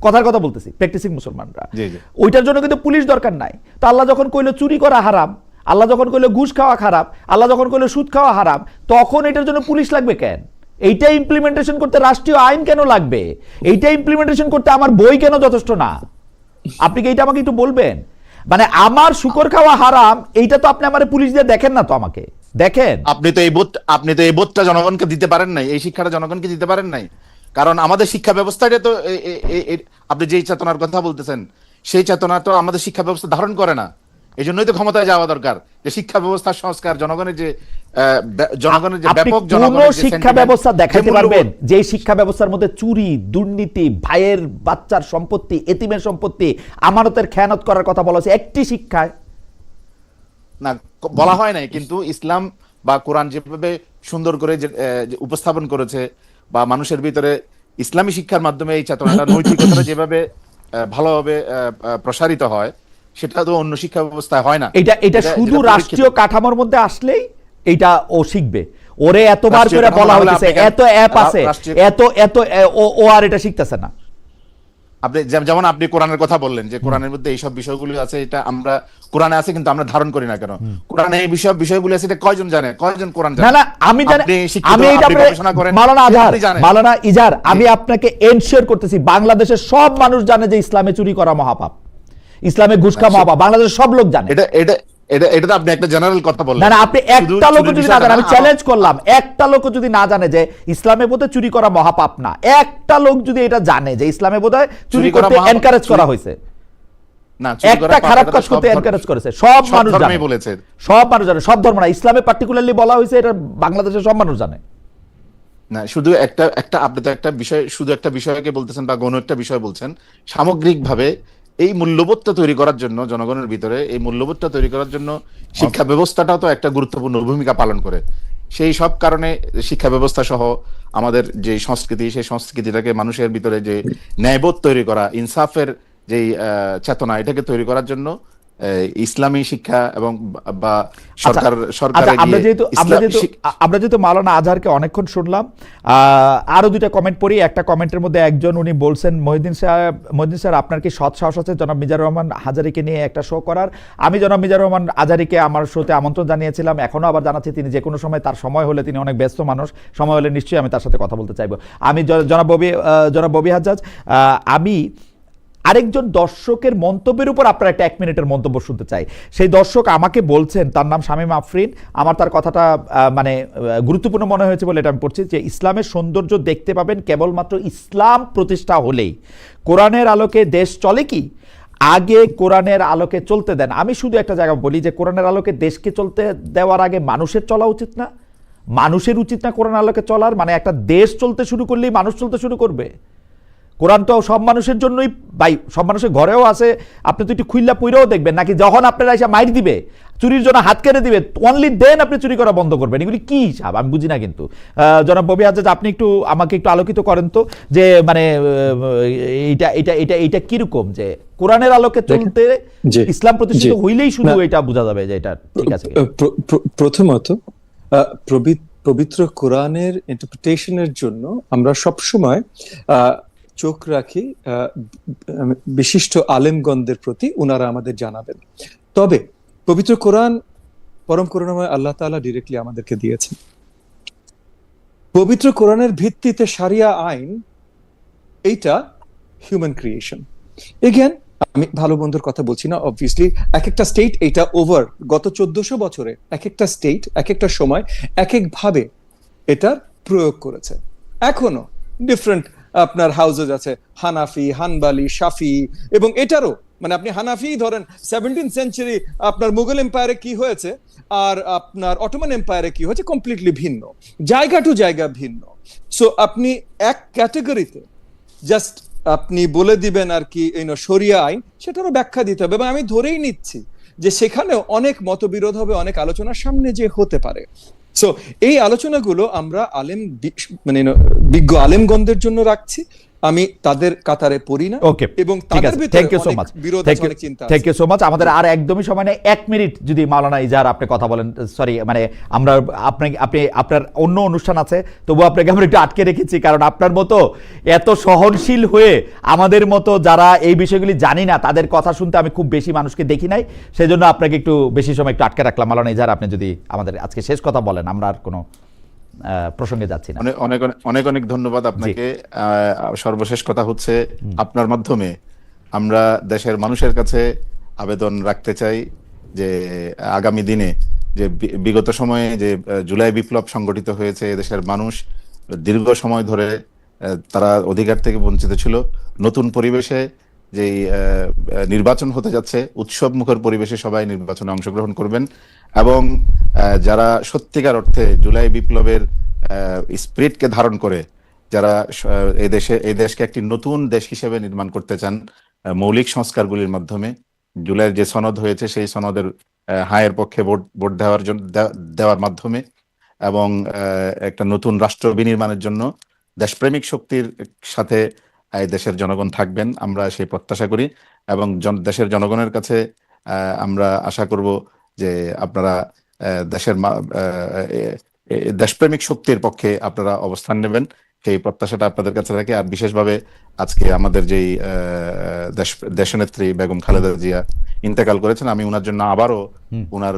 কথার কথা বলতেছি, প্র্যাকটিসিং মুসলমানরা। জি জি ওইটার জন্য কিন্তু পুলিশ দরকার নাই। তো আল্লাহ যখন কইলো চুরি করা হারাম, আল্লাহ যখন কইলো ঘুষ খাওয়া খারাপ, আল্লাহ যখন কইলো সুদ খাওয়া হারাম, তখন এটার জন্য পুলিশ লাগবে কেন? এইটা ইমপ্লিমেন্টেশন করতে রাষ্ট্রীয় আইন কেন লাগবে? এইটা ইমপ্লিমেন্টেশন করতে আমার বই কেন যথেষ্ট না? আপনি কি এইটা আমাকে একটু বলবেন? মানে আমার শুকর খাওয়া হারাম, এইটা তো আপনি আমারে পুলিশ দিয়ে দেখেন না তো, আমাকে দেখেন। আপনি তো এই বোধটা জনগণকে দিতে পারেন নাই, এই শিক্ষাটা জনগণকে দিতে পারেন নাই। কারণ আমাদের শিক্ষা ব্যবস্থাটা তো আপনি যেই চেতনার কথা বলতেছেন, সেই চেতনা তো আমাদের শিক্ষা ব্যবস্থা ধারণ করে না। এই জন্যই তো ক্ষমতায় যাওয়া দরকার, যে শিক্ষা ব্যবস্থার সংস্কার, জনগণের যে ব্যাপক জনগণের শিক্ষা ব্যবস্থা দেখাতে পারবেন যে শিক্ষা ব্যবস্থার মধ্যে চুরি, দুর্নীতি, ভাইয়ের বাচ্চার সম্পত্তি, এতিমের সম্পত্তি, আমানতের খেয়ানত করার কথা বলা হয়েছে একটি শিক্ষায়? না, বলা হয় নাই, কিন্তু ইসলাম বা কোরআন যেভাবে সুন্দর করে উপস্থাপন করেছে, বা মানুষের ভিতরে ইসলামী শিক্ষার মাধ্যমে এই চেতনাটা, নৈতিকতাটা যেভাবে ভালোভাবে প্রসারিত হয়, সেটা তো অন্য শিক্ষা ব্যবস্থায় হয় না। এটা শুধু রাষ্ট্রীয় কাঠামোর মধ্যে আসলেই এটা ও শিখবে। ওরে এতবার করে বলা হয়েছে, এত অ্যাপ আছে, এত ও আর এটা শিখতেছে না। আপনি যেমন আপনি কোরআনের কথা বললেন, যে কোরআনের মধ্যে এইসব বিষয়গুলো আছে, এটা আমরা কোরআনে আছে কিন্তু আমরা ধারণ করি না কেন? কোরআনে এই বিষয়গুলো আছে, এটা কয়জন জানে? কয়জন কোরআন জানে? না আমি জানি, আমি এটা মাওলানা ইজার, আমি আপনাকে এনশিওর করতেছি বাংলাদেশের সব মানুষ জানে যে ইসলামে চুরি করা মহাপাপ, ইসলামে ঘুষ খাওয়া মহাপাপ, বাংলাদেশের সব লোক জানে। এটা তো আপনি একটা জেনারেল কথা বললেন। না আপনি একটা লোক যদি না জানে, আমি চ্যালেঞ্জ করলাম, একটা লোক যদি না জানে যে ইসলামে বোধহয় চুরি করা মহাপাপ না, একটা লোক যদি এটা জানে যে ইসলামে বোধহয় চুরি করতে এনকারেজ করা হয়েছে, না একটা খারাপ কাজ করতে এনকারেজ করেছে, সব মানুষ জানে, বলেছে সব মানুষ জানে, সব ধর্ম না, ইসলামে পার্টিকুলারলি বলা হয়েছে, এটা বাংলাদেশের সব মানুষ জানে। না, শুধু একটা আপনি তো একটা বিষয়, শুধু একটা বিষয়কে বলতেছেন বা গণ একটা বিষয় বলছেন। সামগ্রিকভাবে এই মূল্যবোধটা তৈরি করার জন্য, জনগণের ভিতরে এই মূল্যবোধটা তৈরি করার জন্য শিক্ষা ব্যবস্থাটাও তো একটা গুরুত্বপূর্ণ ভূমিকা পালন করে। সেই সব কারণে শিক্ষা ব্যবস্থা সহ আমাদের যে সংস্কৃতি, সেই সংস্কৃতিটাকে মানুষের ভিতরে যে ন্যায়বোধ তৈরি করা, ইনসাফের যে চেতনা, এটাকে তৈরি করার জন্য ইসলামী শিক্ষা এবং বা সরকার আমরা যেহেতু মাওলানা আজহারকে অনেকক্ষণ শুনলাম, আরো দুইটা কমেন্ট পড়ি। একটা কমেন্টের মধ্যে একজন উনি বলছেন, মহিউদ্দিন স্যার আপনার কি সৎ সাহস আছে জনাব মিজানুর রহমান আজহারীকে নিয়ে একটা শো করার? আমি জনাব মিজানুর রহমান আজহারীকে আমার শোতে আমন্ত্রণ জানিয়েছিলাম, এখনো আবার জানাচ্ছি, তিনি যে কোনো সময়, তার সময় হলে, তিনি অনেক ব্যস্ত মানুষ, সময় হলে নিশ্চয়ই আমি তার সাথে কথা বলতে চাইবো। আমি জনাব ববি হাজ্জাজ, আমি আরেকজন দর্শকের মন্তব্যের উপর আপনার একটা 1 মিনিটের মন্তব্য শুনতে চাই। সেই দর্শক আমাকে বলছেন, তার নাম শামীম আফরিন, আমার তার কথাটা মানে গুরুত্বপূর্ণ মনে হয়েছে বলে এটা আমি পড়ছি, যে ইসলামের সৌন্দর্য দেখতে পাবেন কেবলমাত্র ইসলাম প্রতিষ্ঠা হলেই। কোরআনের আলোকে দেশ চলে কি? আগে কোরআনের আলোকে চলতে দেন। আমি শুধু একটা জায়গা বলি, যে কোরআনের আলোকে দেশকে চলতে দেওয়ার আগে মানুষের চলা উচিত না? মানুষের উচিত না কোরআন আলোকে চলার? মানে একটা দেশ চলতে শুরু করলেই মানুষ চলতে শুরু করবে? কোরআন তো সব মানুষের জন্যই ভাই, সব মানুষের ঘরেও আছে, আপনি তো একটু খুইল্লা পুইরাও দেখবেন, নাকি যখন আপনারা এসে মাইর দিবে, চুরির জন্য হাত কেটে দিবে, অনলি দেন আপনি চুরি করা বন্ধ করবেন? এগুলি কি হিসাব আমি বুঝি না। কিন্তু জনাব ববি হাজ্জাজ, আপনি একটু আমাকে একটু আলোকিত করেন তো, যে মানে এইটা কিরকম, যে কোরআনের আলোকে চলতে ইসলাম প্রতিষ্ঠিত হইলেই শুধু এটা বোঝা যাবে যে এটা ঠিক আছে? প্রথমত, পবিত্র কোরআনের ইন্টারপ্রিটেশনের জন্য আমরা সবসময় চোখ রাখি বিশিষ্ট আলেমগণদের প্রতি, উনারা আমাদের জানাবেন। তবে পবিত্র কোরআন পরম করুণাময় আল্লাহ তাআলা ডিরেক্টলি আমাদেরকে দিয়েছেন। পবিত্র কোরআনের ভিত্তিতে শারিয়া আইন, এইটা হিউম্যান ক্রিয়েশন। এগেন, আমি ভালো বন্ধুর কথা বলছি না, অবভিয়াসলি এক একটা স্টেট এটা ওভার গত 1400 বছরে এক একটা স্টেট এক একটা সময় এক এক ভাবে এটার প্রয়োগ করেছে। এখনো ডিফারেন্ট আপনার হাউসেস আছে, হানাফি, হানবালি, শাফি, এবং এটারও মানে আপনি হানাফি ধরেন 17th সেঞ্চুরি আপনার মুঘল এম্পায়ারে কি হয়েছে আর আপনার অটোমান এম্পায়ারে কি হয়েছে, কমপ্লিটলি ভিন্ন, জায়গা টু জায়গা ভিন্ন। সো আপনি এক ক্যাটাগরিতে জাস্ট আপনি বলে দিবেন আর কি শরিয়া আইন, সেটারও ব্যাখ্যা দিতে হবে। এবং আমি ধরেই নিচ্ছি যে সেখানেও অনেক মতবিরোধ হবে, অনেক আলোচনার সামনে যে হতে পারে। সো এই আলোচনাগুলো আমরা আলেম মানে বিজ্ঞ আলেমগণদের জন্য রাখছি, আমি তাদের কাতারে পড়ি না ওকে, এবং ঠিক তাদের আছে, ভিতরে থ্যাংক ইউ সো অনেক মাচ, বিরোধ আছে, অনেক চিন্তা আছে। Thank you so much. আমাদের আর একদমই সময় নেই, 1 মিনিট যদি মাওলানা ইজাহার আপনি কথা বলেন, সরি মানে আমরা আপনি আপনার অন্য অনুষ্ঠান আছে, তবু আপনাকে আমরা একটু আটকে রেখেছি, কারণ আপনার মতো এত সহনশীল হয়ে আমাদের মতো যারা এই বিষয়গুলি জানি না তাদের কথা শুনতে আমি খুব বেশি মানুষকে দেখি নাই, সেই জন্য আপনাকে একটু বেশি সময় একটু আটকে রাখলাম। মাওলানা ইজাহার, আপনি যদি আমাদের আজকে শেষ কথা বলেন, আমরা আর কোনো প্রসঙ্গে যাচ্ছি না। অনেক অনেক অনেক অনেক ধন্যবাদ আপনাকে। সর্বশেষ কথা হচ্ছে, আপনার মাধ্যমে আমরা দেশের মানুষের কাছে আবেদন রাখতে চাই যে আগামী দিনে যে বিগত সময়ে যে জুলাই বিপ্লব সংগঠিত হয়েছে, দেশের মানুষ দীর্ঘ সময় ধরে তারা অধিকার থেকে বঞ্চিত ছিল। নতুন পরিবেশে যেই নির্বাচন হতে যাচ্ছে, উৎসব মুখর পরিবেশে সবাই নির্বাচনে অংশগ্রহণ করবেন এবং যারা সত্যিকার অর্থে জুলাই বিপ্লবের স্পিরিটকে ধারণ করে, যারা এই দেশকে একটি নতুন দেশ হিসেবে নির্মাণ করতে চান মৌলিক সংস্কারগুলির মাধ্যমে, জুলাইয়ের যে সনদ হয়েছে সেই সনদের হায়ের পক্ষে ভোট দেওয়ার মাধ্যমে এবং একটা নতুন রাষ্ট্র বিনির্মাণের জন্য দেশপ্রেমিক শক্তির সাথে এই দেশের জনগণ থাকবেন, আমরা সেই প্রত্যাশা করি। এবং দেশের জনগণের কাছে আমরা আশা করব যে আপনারা দেশের দেশপ্রেমিক শক্তির পক্ষে আপনারা অবস্থান নেবেন, সেই প্রত্যাশাটা আপনাদের কাছে রাখি। আর বিশেষভাবে আজকে আমাদের যেই দেশনেত্রী বেগম খালেদা জিয়া ইন্তেকাল করেছেন, আমি ওনার জন্য আবারও ওনার